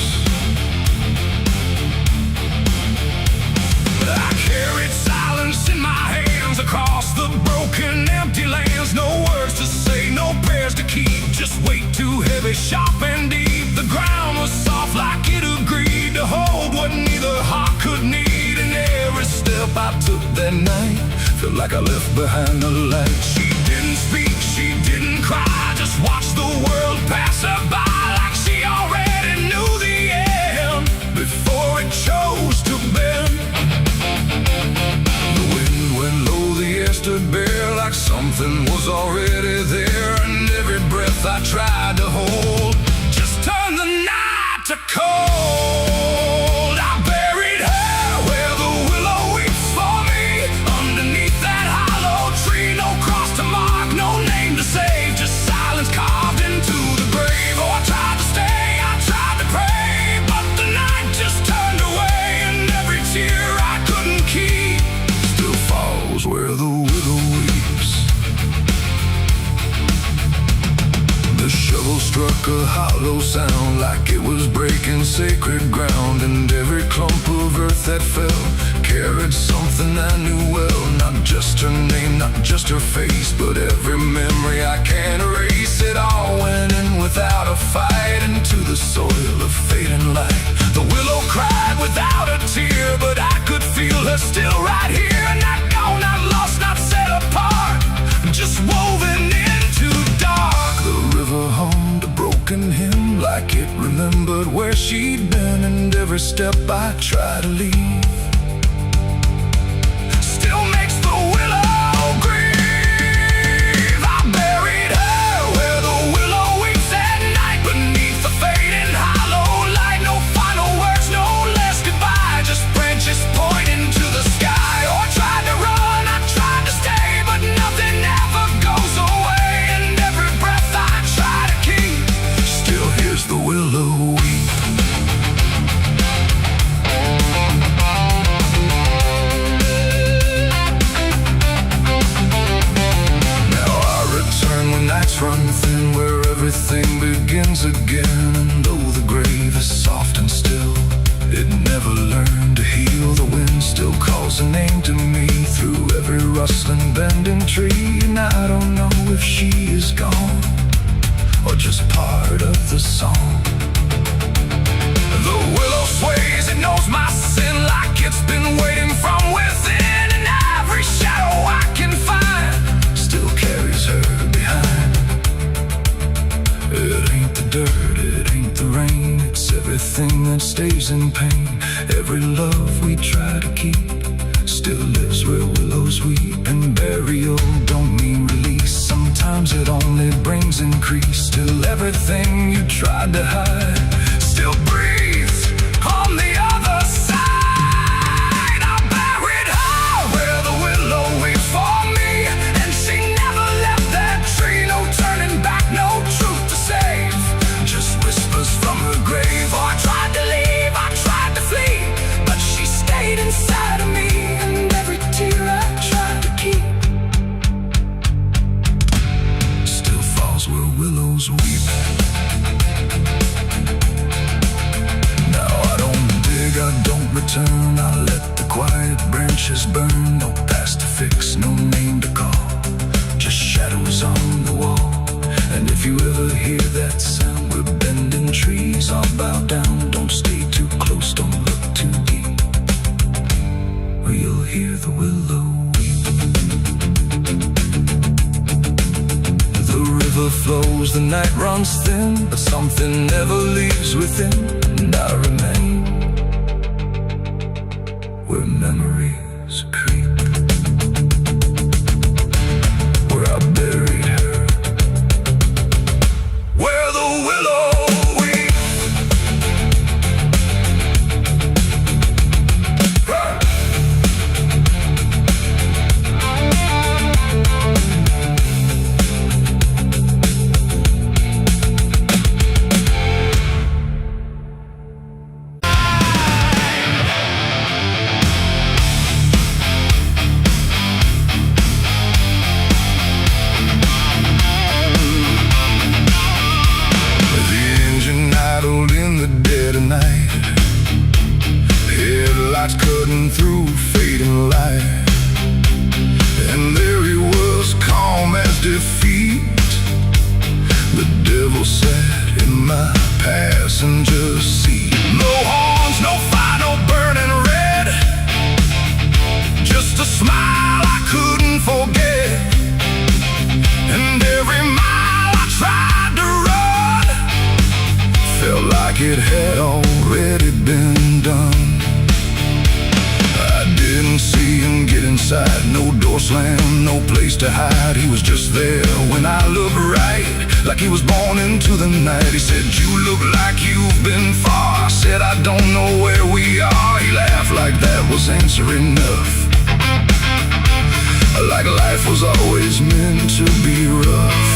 I carried silence in my hands across the broken, empty lands. No words to say, no prayers to keep, just weight too heavy, sharp and deep. The ground was soft like it agreed to hold what neither heart could need. And every step I took that night felt like I left behind the light. She didn't speak, she didn't cry, just watched the world pass her by, like she already knew the end before it chose to bend. The wind went low, the air stood bare, like something was already there. a hollow sound, like it was breaking sacred ground. And every clump of earth that fell carried something I knew well. Not just her name, not just her face, but every memory I can't erase. It all went in without a fight, into the soil of fading light. The willow cried without a tear, but I could feel her still right here. Not gone, not lost, not set apart, just woven into dark. The river hummed a broken hymn, like it remembered where she'd been. And every step I try to leave still makes the willow grieve. I buried her where the willow weeps at night, beneath the fading hollow light. No final words, no less goodbye, just branches pointing to the sky. Or tried to run, I tried to stay, but nothing ever goes away. And every breath I try to keep still hears the willow weep. Nights run thin, where everything begins again. And though the grave is soft and still, it never learned to heal. The wind still calls a name to me through every rustling bending tree. And I don't know if she is gone or just part of the song. The willow sways, it knows my sin, like it's been waiting from within. And every shadow I can find still carries her behind. It ain't the dirt, it ain't the rain, it's everything that stays in pain. Every love we try to keep still lives where willows weep. And burial don't mean release, sometimes it only brings increase. Till everything you tried to hide still breathes on the other side. I buried her where the willow weeps for me, and she never left that tree. No turning back, no truth to save, just whispers from her grave. Oh, I tried to leave, I tried to flee, but she stayed inside of me. And every tear I tried to keep still falls where willows weep. Now I don't dig, I don't return, I let the quiet branches burn. No past to fix, no name to call, just shadows on the wall. And if you ever hear that sound, we're bending trees, I'll bow down. Don't stay too close, don't look too deep, or you'll hear the willow weep. The river flows, the night runs thin, but something never leaves within. And I remain where memories creep, where I buried her, where the willow weep. Headlights cutting through fading light, and there he was, calm as defeat. The devil sat in my passenger seat. No horns, no fire, no burning red, just a smile I couldn't forget. And every mile I tried to run felt like it had already been done. I didn't see him get inside, no door slam, no place to hide. He was just there when I looked right, like he was born into the night. He said, "You look like you've been far." I said, "I don't know where we are." He laughed like that was answer enough, like life was always meant to be rough.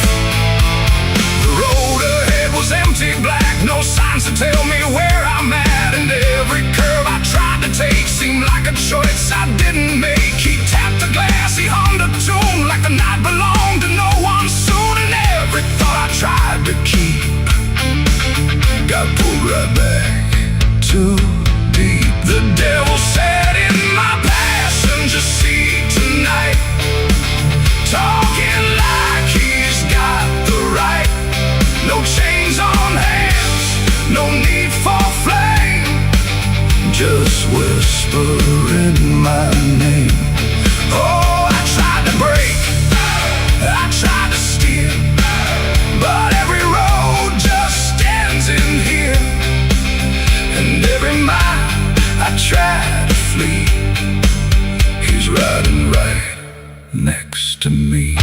The road ahead was empty, black, no signs to tell me where I'm at. And every curve I tried to take seemed like a choice I didn't make. He tapped the glass, he hummed a tune like the night belonged to no one soon. And every thought I tried to keep right back too deep. The devil sat in my passenger seat tonight, talking like he's got the right. No chains on hands, no need for flame, just whispering my name. Oh, I tried to break, I tried to steer, but every road just ends in here. And every mile I try to flee, he's riding right next to me.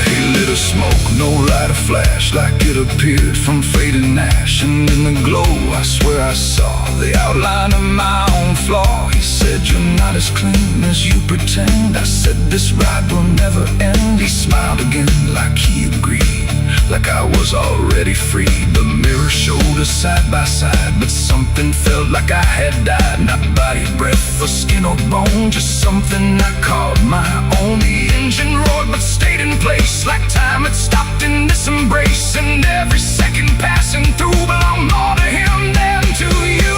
He lit a smoke, no light, a flash, like it appeared from fading ash. And in the glow I swear I saw the outline of my own flaw. He said, you're not as clean as you pretend. I said, this ride will never end. He smiled again like he agreed, like I was already free. The mirror showed us side by side, but something felt like I had died. Not body, breath, or skin or bone, just something I called my own. The engine roared but stayed in place, like time had stopped in this embrace. And every second passing through belonged more to him than to you.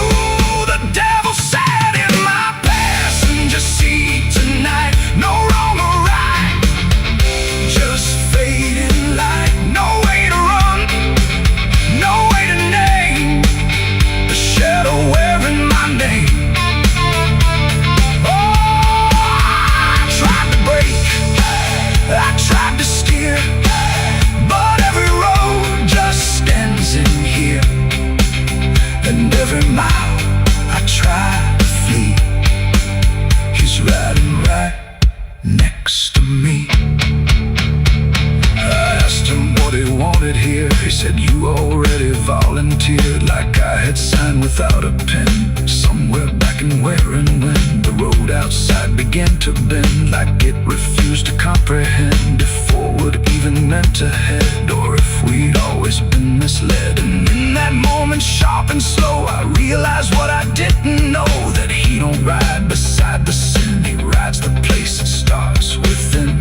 The devil sat in my passenger seat tonight. No wrong or right, just fading light. No way to run, no way to name the shadow wearing my name. Oh, I tried to break, I tried to steer, but every road just ends in here. And every mile I try to flee, he's riding right next to me. I asked him what he wanted here. He said, you already volunteered, like I had signed without a pen. Somewhere back in where and when the road outside began to bend, like it refused to comprehend if forward even meant ahead, or if we'd always been misled. And in that moment, sharp and slow, I realized what I didn't know, that he don't ride beside the sin, he rides the place that starts within.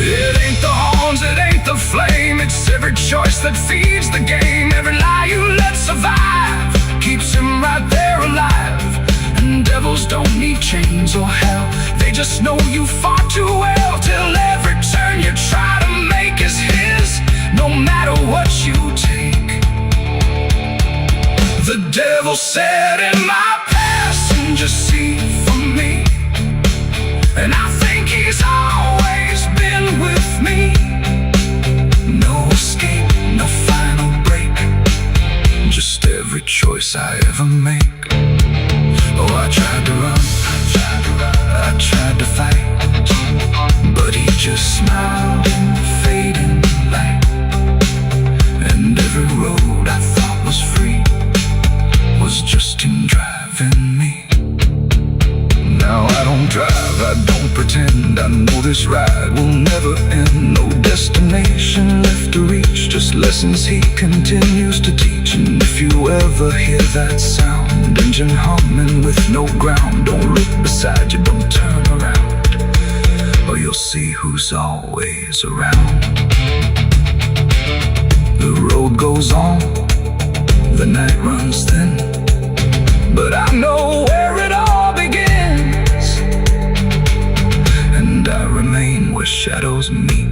It ain't the horns, it ain't the flame, it's every choice that feeds the game. Every lie you let survive keeps him right there alive. And devils don't need chains or hell, they just know you far too well. Till every turn you try to make is his, no matter what you take. The devil sat in my passenger seat for me, and I think he's always been with me. No escape, no final break, just every choice I ever make. Oh, I tried to run, I tried to fight, but he just smiled in the fading light. And every road I thought was free was just him driving me. Now I don't drive, I don't pretend, I know this ride will never end. No destination left to reach, just lessons he continues to teach. And if you ever hear that sound, engine humming with no ground, don't look beside you, don't turn around, or you'll see who's always around. The road goes on, the night runs thin, but I know where it all begins, and I remain where shadows meet,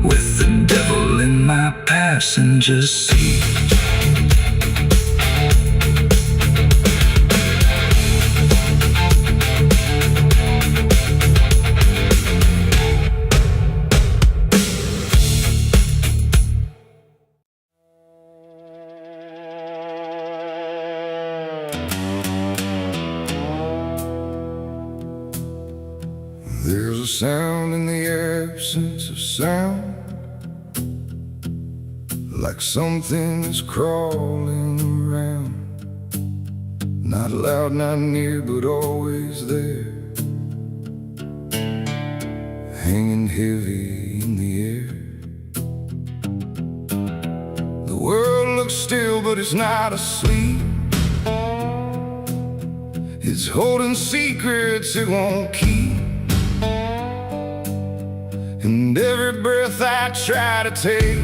with the devil in my passenger seat. There's a sound in the absence of sound, like something is crawling around. Not loud, not near, but always there, hanging heavy in the air. The world looks still, but it's not asleep. It's holding secrets it won't keep. And every breath I try to take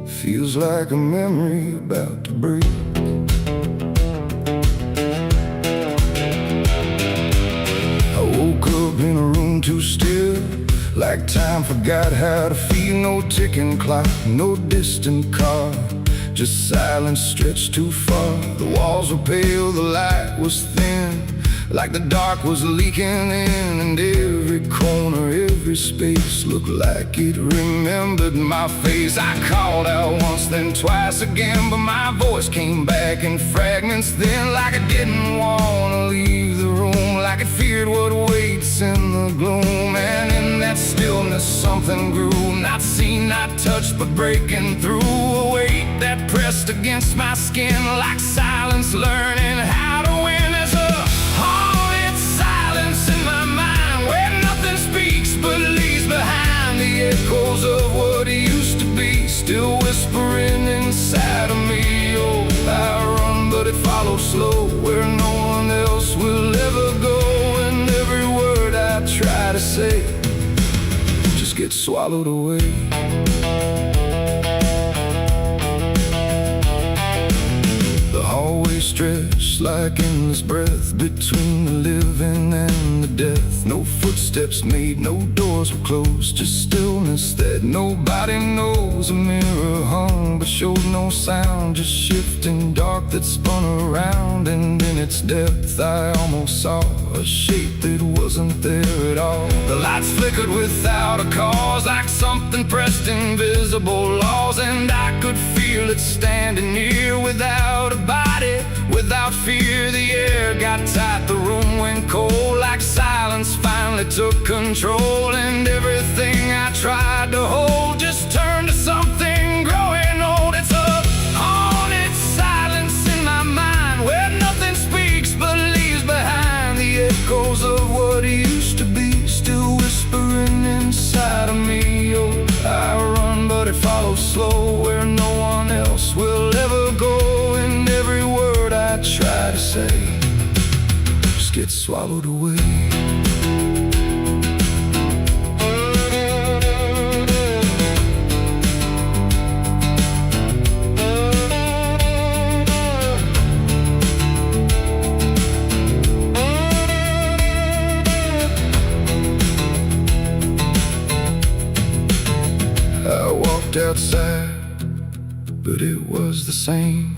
feels like a memory about to break. I woke up in a room too still, like time forgot how to feel. No ticking clock, no distant car, just silence stretched too far. The walls were pale, the light was thin, like the dark was leaking in. And every corner, every space looked like it remembered my face. I called out once, then twice again, but my voice came back in fragments then. Like I didn't want to leave the room, like it feared what waits in the gloom. And in that stillness something grew, not seen, not touched, but breaking through. A weight that pressed against my skin, like silence learning how to win. As a haunted silence in my mind, where nothing speaks but leaves behind the echoes of what used to be, still whispering inside of me. Oh, I run, but it follows slow, where no one else will ever go. And every word I try to say just gets swallowed away. The hallway stretched like endless breath between the living and the death. No footsteps made, no doors were closed, just stillness that nobody knows. A mirror hung but showed no sound, just shifting dark that spun around. And in its depth I almost saw a shape that wasn't there at all. The lights flickered without a cause, like something pressed invisible laws. And I could feel it standing near, without a body, without fear. The air got tight, the room went cold, like silence finally took control. And everything I tried to hold just turned to something growing old. It's a haunted silence in my mind, where nothing speaks but leaves behind the echoes of what used to be, still whispering inside of me. Oh, I run, but it follows slow, where no one else will ever go. And every word I try to say just gets swallowed away. I walked outside, but it was the same.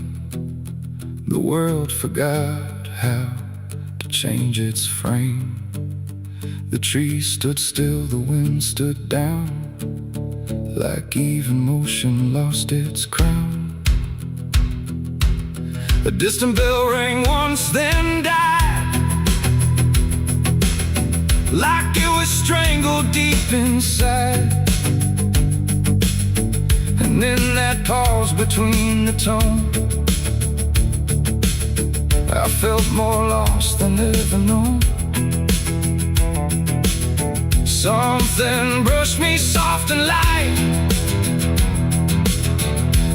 The world forgot how to change its frame. The trees stood still, the wind stood down, like even motion lost its crown. A distant bell rang once, then died, like it was strangled deep inside. And in that pause between the tone, I felt more lost than ever known. Something brushed me soft and light,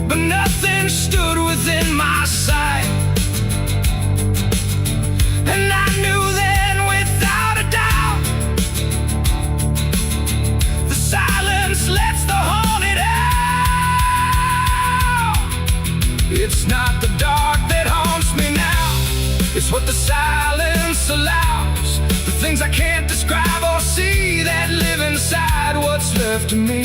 but nothing stood within my sight. And I knew then without a doubt, the silence lets the haunted out. It's not the dark that haunts me now, it's what the silence allows. The things I can't describe or see that live inside what's left of me.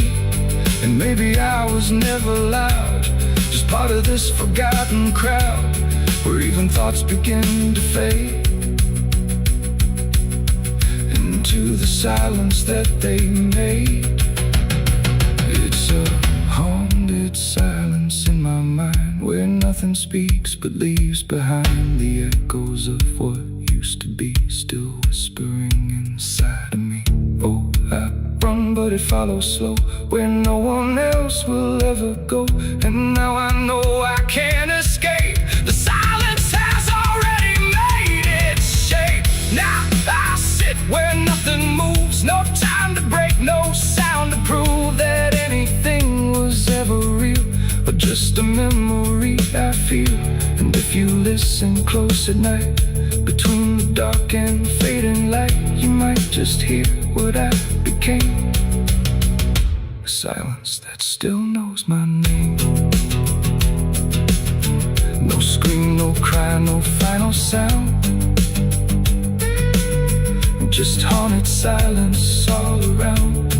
And maybe I was never loud, just part of this forgotten crowd, where even thoughts begin to fade into the silence that they made. It's a haunted silence in my mind, where nothing speaks but leaves behind the echoes of what used to be, still whispering inside of me. Oh, I run, but it follows slow, where no one else will ever go. And now I know I can't escape. The silence has already made its shape. Now I sit where nothing moves, no time to break, no sound to prove that anything was ever real, but just just a memory I feel. And if you listen close at night, between the dark and fading light, you might just hear what I became. A silence that still knows my name. No scream, no cry, no final sound, just haunted silence all around.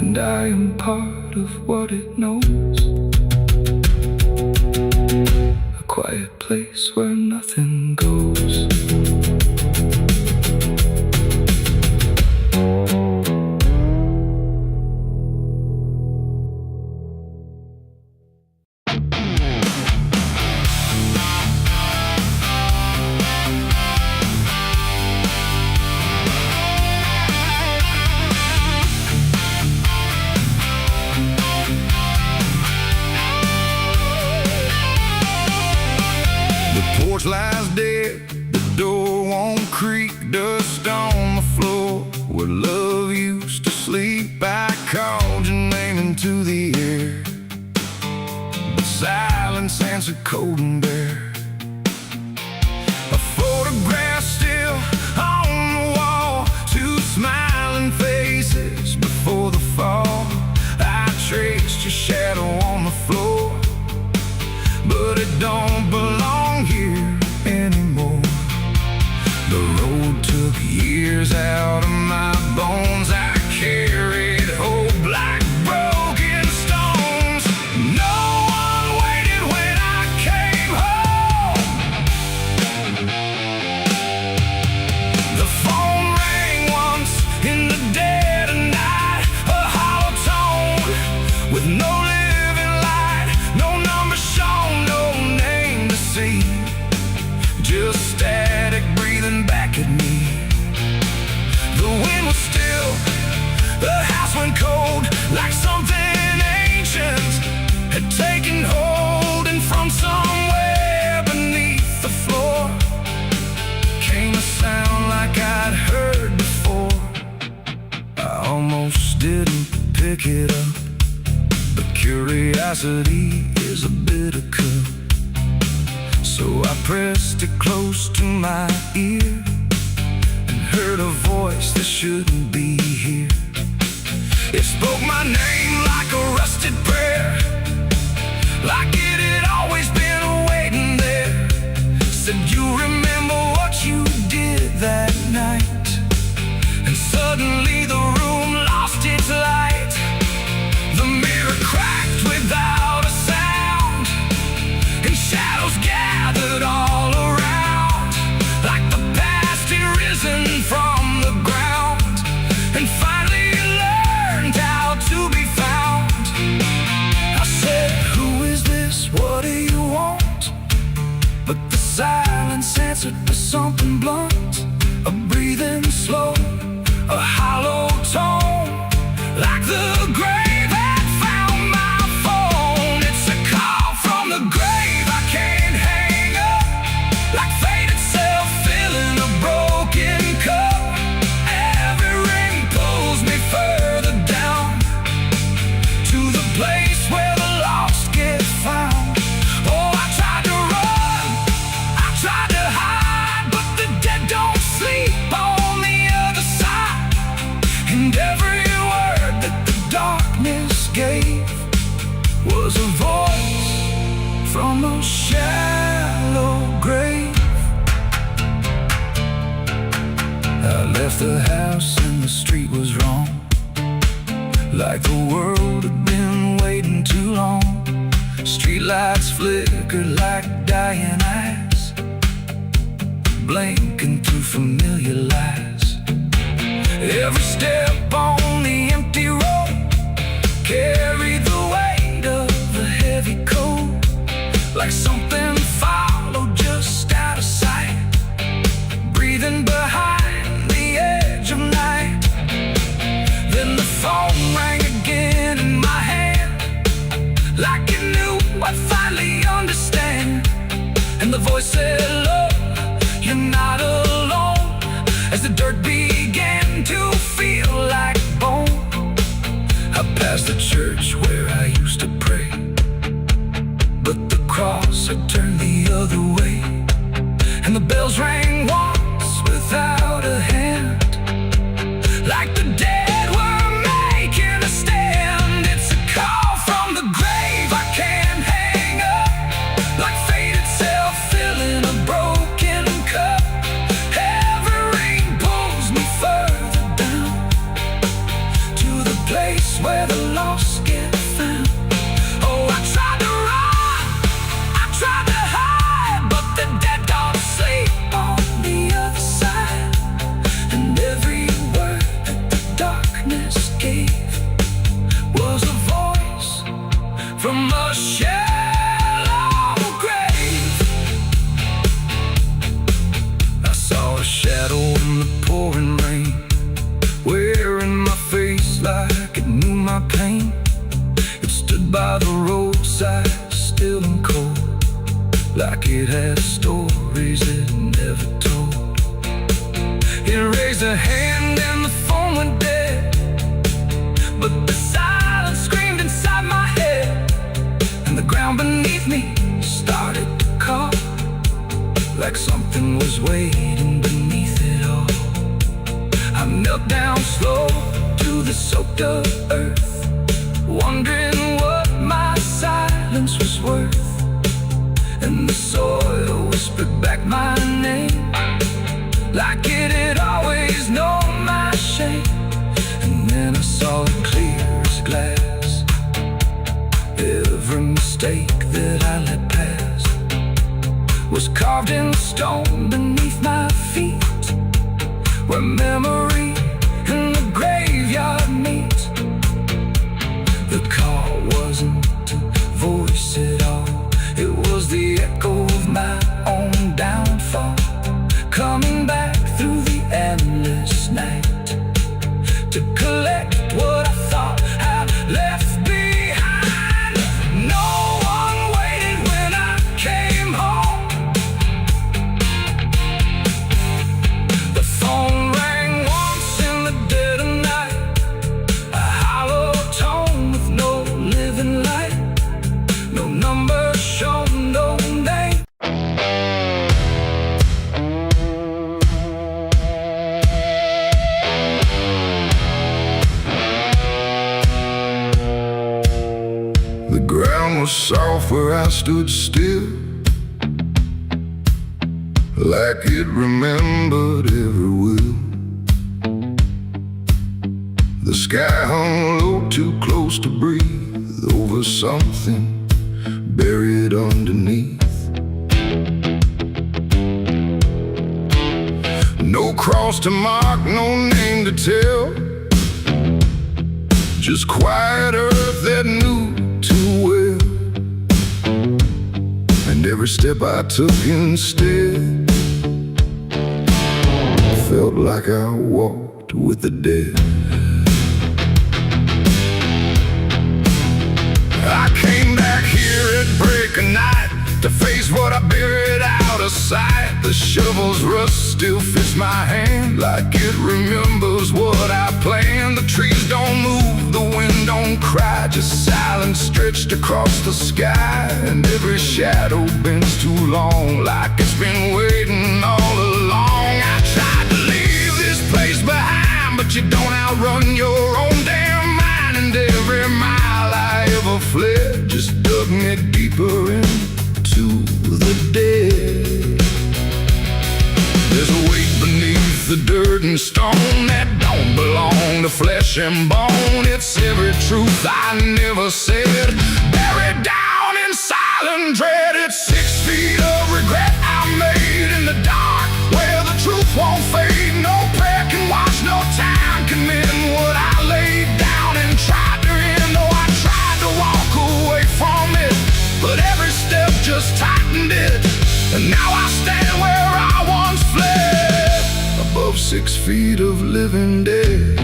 And I am part of what it knows, a quiet place where nothing goes. Porch lies dead, the door won't creak, dust on the floor where love used to sleep. I called your name into the air, but silence answered cold and bare. A photograph still on the wall, two smiling faces before the fall. I traced your shadow on the floor, but it don't belong here anymore. The road took years out of my bones. I carried hope like broken stones. No one waited when I came home. The phone rang once in the dead of night, a hollow tone with no living light, no number shown, no name to see, just static breathing back at me. The wind was still, the house went cold, like something ancient had taken hold, and from somewhere beneath the floor came a sound like I'd heard before. I almost didn't pick it up, but curiosity is a bitter cup. So I pressed it close to my ear and heard a voice that shouldn't be here. It spoke my name like a rusted prayer, like it had always been waiting there. Said, you remember what you did that night? And suddenly the room lost its light. The mirror cracked without a sound, and shadows gathered all around, like the past had risen from the ground and finally learned how to be found. I said, who is this? What do you want? But the silence answered with something blunt, a breathing slow, a hollow tone, like the grave had found my phone. It's a call from the grave I can't hang up, like fate itself filling a broken cup. Every ring pulls me further down to the place where the lost get found. Oh, I tried to run, I tried to hide, but the dead don't sleep on the other side. And every word that the darkness gave was a voice from a shallow grave. I left the house and the street was wrong, like the world had been waiting too long. Streetlights flickered like dying eyes, blinking through familiar lies. Every step on the empty road carried the weight of a heavy coat, like something followed just out of sight, breathing behind the edge of night. Then the phone rang again in my hand, like it knew I'd finally understand. And the voice said, look, you're not alone, as the dirt began to feel like bone. I passed the church where I used bells rang once without a hand, like the dead were making a stand. It's a call from the grave I can't hang up, like fate itself filling a broken cup. Every ring pulls me further down to the place where the lost get found. Oh, I tried to run, I tried to hide, but the dead don't sleep on the other side. And every word that the darkness gave was a voice from a shallow grave. I saw a shadow in the pouring rain, wearing my face like it knew my pain. It stood by the roadside, still and cold, like it had stories it never told. It raised a hand and the phone went dead, but the silence screamed inside my head, and the ground beneath me started to call, like something was waiting beneath it all. I knelt down slow to the soaked up earth, wondering what my silence was worth. And the soil whispered back my name, like it had always known my shame. And then I saw it clear as glass, every mistake that I let pass was carved in stone beneath my feet, where memory and the graveyard meet. The call wasn't a voice at all, it was the echo of my own downfall, coming back through the endless night to collect what I thought I'd left behind. No one waited when I came home. The phone rang once in the dead of night, a hollow tone with no living light, no number shown, no name. The ground was soft where I stood still, like it remembered every will. The sky hung low, too close to breathe, over something buried underneath. No cross to mark, no name to tell, just quiet earth that knew too well. And every step I took instead felt like I walked with the dead. I came back here at break of night to face what I buried out of sight. The shovel's rust still fits my hand, like it remembers what I planned. The trees don't move, the wind don't cry, just silence stretched across the sky. And every shadow bends too long, like it's been waiting all along. I tried to leave this place behind, but you don't outrun your own damn mind. And every mile I ever fled just dug me deeper into the dead. There's a weight beneath the dirt and stone that don't belong to flesh and bone. It's every truth I never said, buried down in silent dread. It's 6 feet of regret I made in the dark, where the truth won't fade. No prayer can wash, no time can mend what I laid down and tried to end. Oh, I tried to walk away from it, but every step just tightened it. And now I stand where I once fled, above 6 feet of living dead.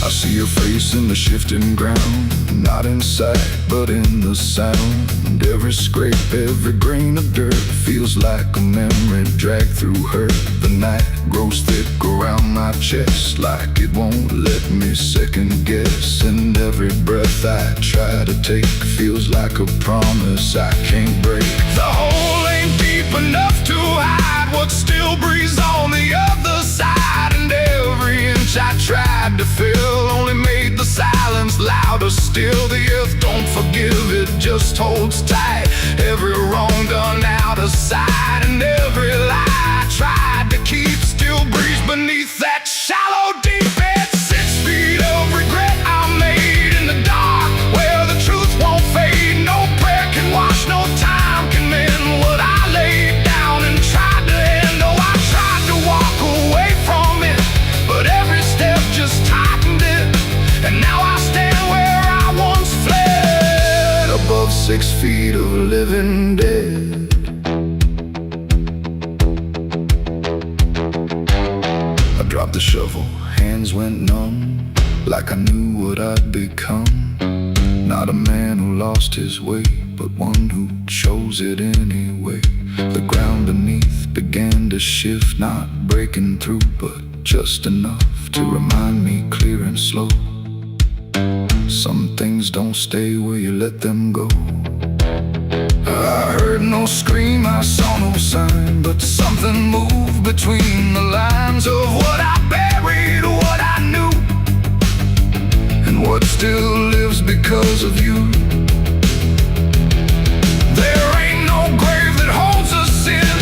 I see your face in the shifting ground, not in sight, but in the sound. Every scrape, every grain of dirt feels like a memory dragged through hurt. The night grows thick around my chest, like it won't let me second second guess. And every breath I try to take feels like a promise I can't break. The hole ain't deep enough to hide what still breathes on the other side. And every inch I tried to fill only made the silence louder still. The earth don't forgive, it just holds tight. Every wrong done out of sight, and every lie I tried to keep still breathes beneath that shallow deep end. 6 feet of regret I made in the dark, where the truth won't fade. No prayer can wash, no time can mend what I laid down and tried to end. Oh, I tried to walk away from it, but every step just tightened it. And now I stand where I once fled, above 6 feet of living dead. I dropped the shovel, hands went numb, like I knew what I'd become. Not a man who lost his way, but one who chose it anyway. The ground beneath began to shift, not breaking through, but just enough to remind me clear and slow. Some things don't stay where you let them go. I heard no scream, I saw no sign, but something moved between the lines of what I buried, what I knew, and what still lives because of you. There ain't no grave that holds us in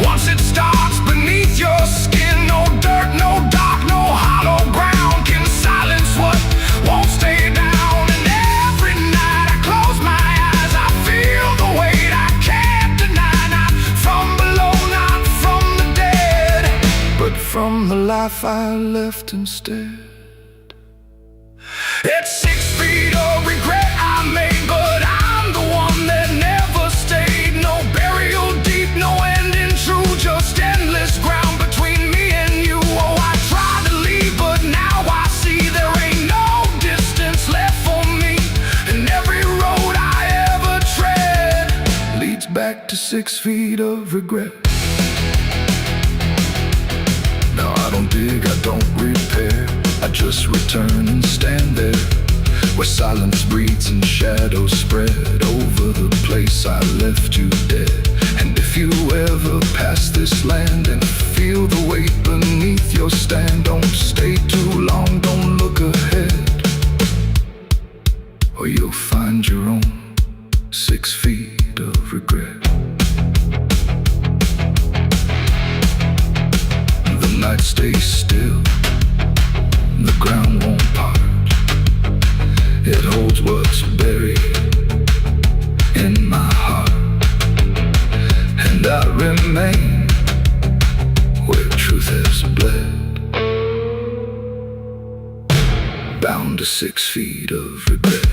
once it starts beneath your skin. No dirt, no dark, no hollow ground can silence what won't stay down. And every night I close my eyes, I feel the weight I can't deny. Not from below, not from the dead, but from the life I left instead. It's 6 feet of regret I made, but I'm the one that never stayed. No burial deep, no ending true, just endless ground between me and you. Oh, I tried to leave, but now I see there ain't no distance left for me. And every road I ever tread leads back to 6 feet of regret. Now I don't dig, I don't repair, I just return and stand there, where silence breathes and shadows spread over the place I left you dead. And if you ever pass this land and feel the weight beneath your stand, don't stay too long, don't look ahead, or you'll find your own 6 feet of regret. The night stays still, the ground won't part. It holds what's buried in my heart, and I remain where truth has bled, bound to 6 feet of regret.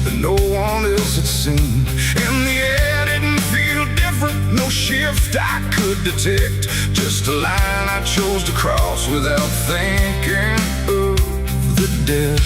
That no one else had seen. And the air didn't feel different, no shift I could detect, just a line I chose to cross without thinking of the dead.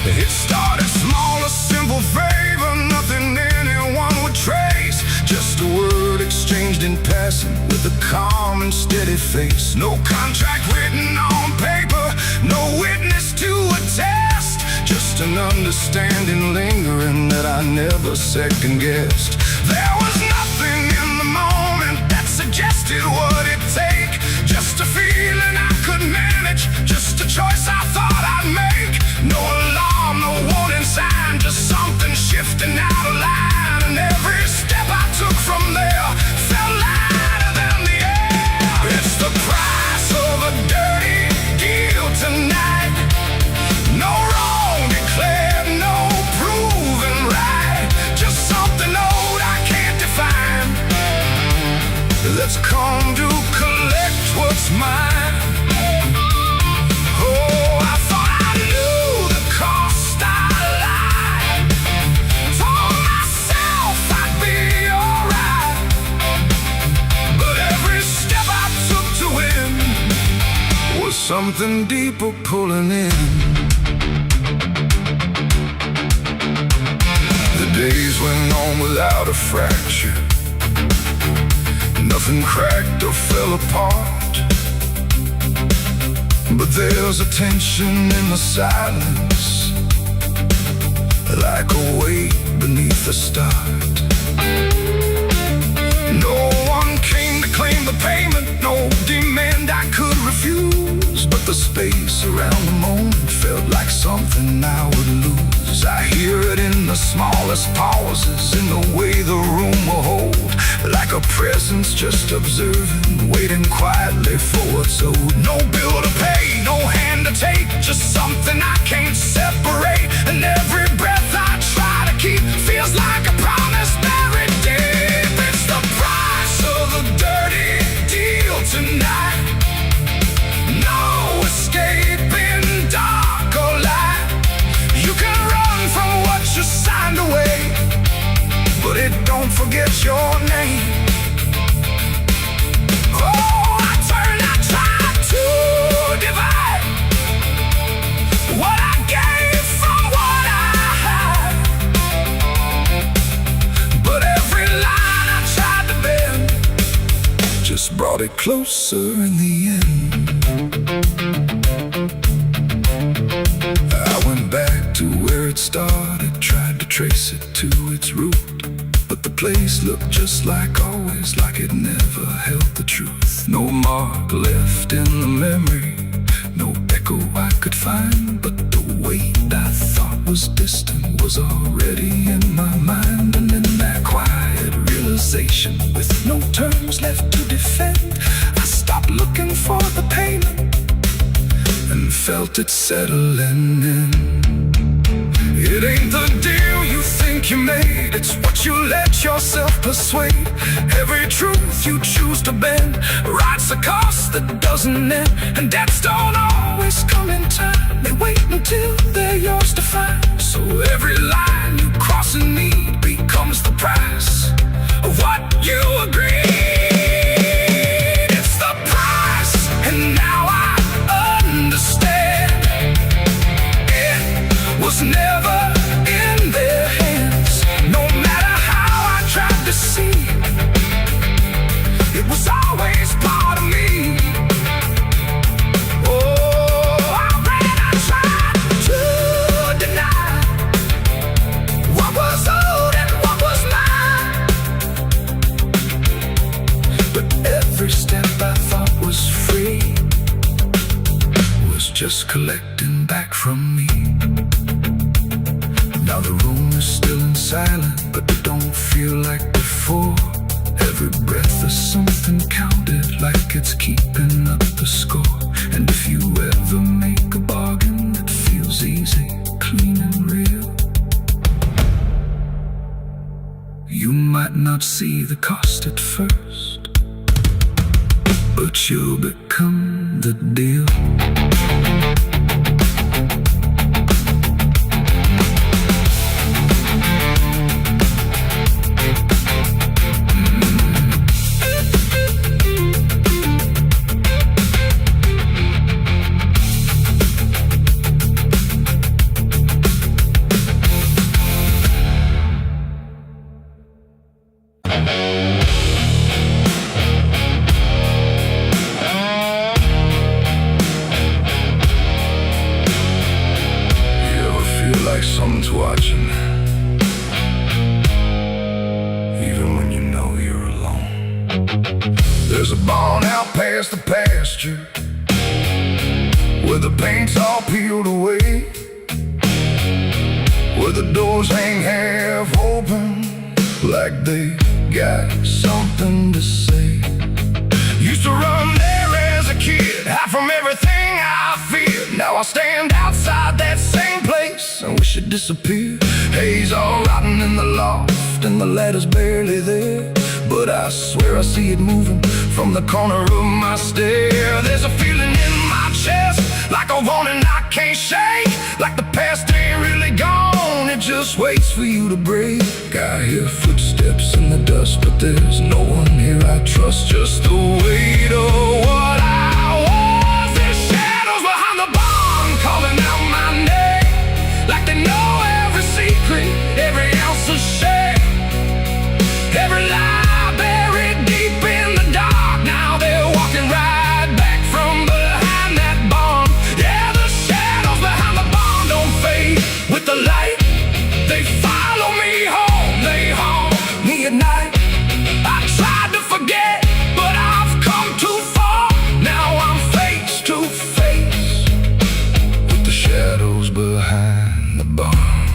It started small, a simple favor, nothing anyone would trace, just a word exchanged in passing with a calm and steady face. No contract written on paper, no witness to attest, just an understanding lingering that I never second-guessed. There was nothing in the moment that suggested what it'd take, just a feeling I could manage, just a choice I thought I'd make. No alarm, no warning sign, just something shifting out of line. And every step I took from there felt lighter than the air. It's the price of a dirty deal tonight. No wrong declared, no proven right, just something old I can't Let's come to collect what's mine. Oh, I thought I knew the cost. I lied. Told myself I'd be alright, but every step I took to win was something deeper pulling in. The days went on without a fracture. Nothing cracked or fell apart, but there's a tension in the silence, like a weight beneath the start. No one came to claim the payment, no demand I could refuse, but the space around the moment felt like something I would lose. I hear it in the smallest pauses, in the way the room will hold, like a presence just observing, waiting quietly for what's owed. No bill to pay, no hand to take, just something I can't separate. And every breath I try to keep feels like a promise buried deep. It's the price of the dirty deal tonight. No escaping dark or light. You can run from what you signed away, but it don't forget your name. Oh, I tried to divide what I gave from what I had, but every line I tried to bend just brought it closer in the end. I went back to where it started, tried to trace it to its root, but the place looked just like always, like it never held the truth. No mark left in the memory, no echo I could find, but the weight I thought was distant was already in my mind. And in that quiet realization, with no terms left to defend, I stopped looking for the payment and felt it settling in. It ain't the deal you think you made, it's what you let yourself persuade. Every truth you choose to bend writes a cost that doesn't end, and debts don't always come in time, they wait until they're yours to find. So every line you cross in need becomes the price of what you agreed. It's the price, and now I understand. It was never in their hands, no matter how I tried to see. It was always part of me. Oh, I tried to deny what was owed and what was mine, but every step I thought was free was just collecting back from me. Now the room is still in silence, but it don't feel like before. Every breath is something counted, like it's keeping up the score. And if you ever make a bargain that feels easy, clean and real, you might not see the cost at first, but you'll become the deal. Like someone's watching, even when you know you're alone. There's a barn out past the pasture, where the paint's all peeled away, where the doors hang half open, like they got something to say. Used to run there as a kid, hide from everything I feared. Now I stand outside that same place and wish it disappeared. Haze all rotten in the loft and the ladder's barely there, but I swear I see it moving from the corner of my stare. There's a feeling in my chest, like a warning I can't shake, like the past ain't really gone, it just waits for you to break. I hear footsteps in the dust, but there's no one here I trust, just the weight of what I was. There's shadows behind the barn calling out my name, like they know every secret, every ounce of shame, every lie buried deep in the dark. Now they're walking right back from behind that barn. Yeah, the shadows behind the barn don't fade with the light. They follow me home, they haunt me at night. I tried to forget, but I've come too far. Now I'm face to face with the shadows behind the barn.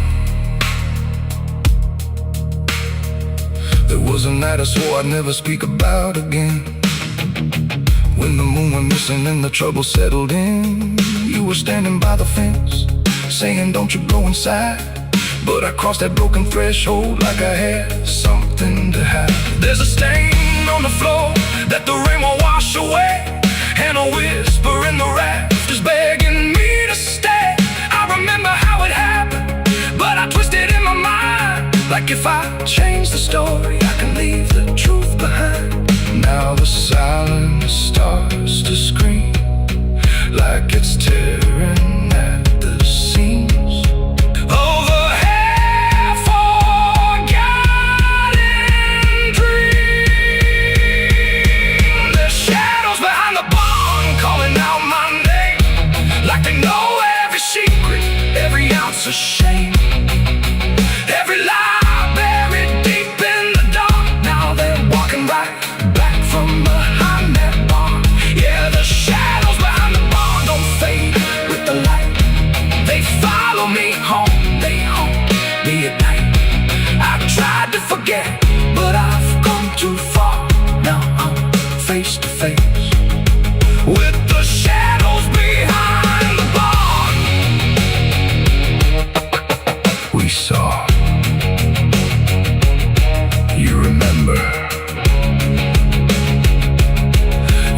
There was a night I swore I'd never speak about again, when the moon went missing and the trouble settled in. You were standing by the fence, saying don't you go inside, but I crossed that broken threshold like I had something to hide. There's a stain on the floor that the rain will wash away, and a whisper in the rafters begging me to stay. I remember how it happened, but I twisted in my mind, like if I change the story, I can leave the truth behind. Now the silence starts to scream, like it's tearing at the seams. Over half-forgotten dreams. There's shadows behind the barn calling out my name, like they know every secret, every ounce of shame, every lie buried deep in the dark. Now they're walking right back from behind that barn. Yeah, the shadows behind the barn don't fade with the light. They follow me home, they haunt me at night. I've tried to forget, but I've come too far. Now I'm face to face with the shadows behind the barn. We saw. You remember.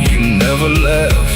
You never left.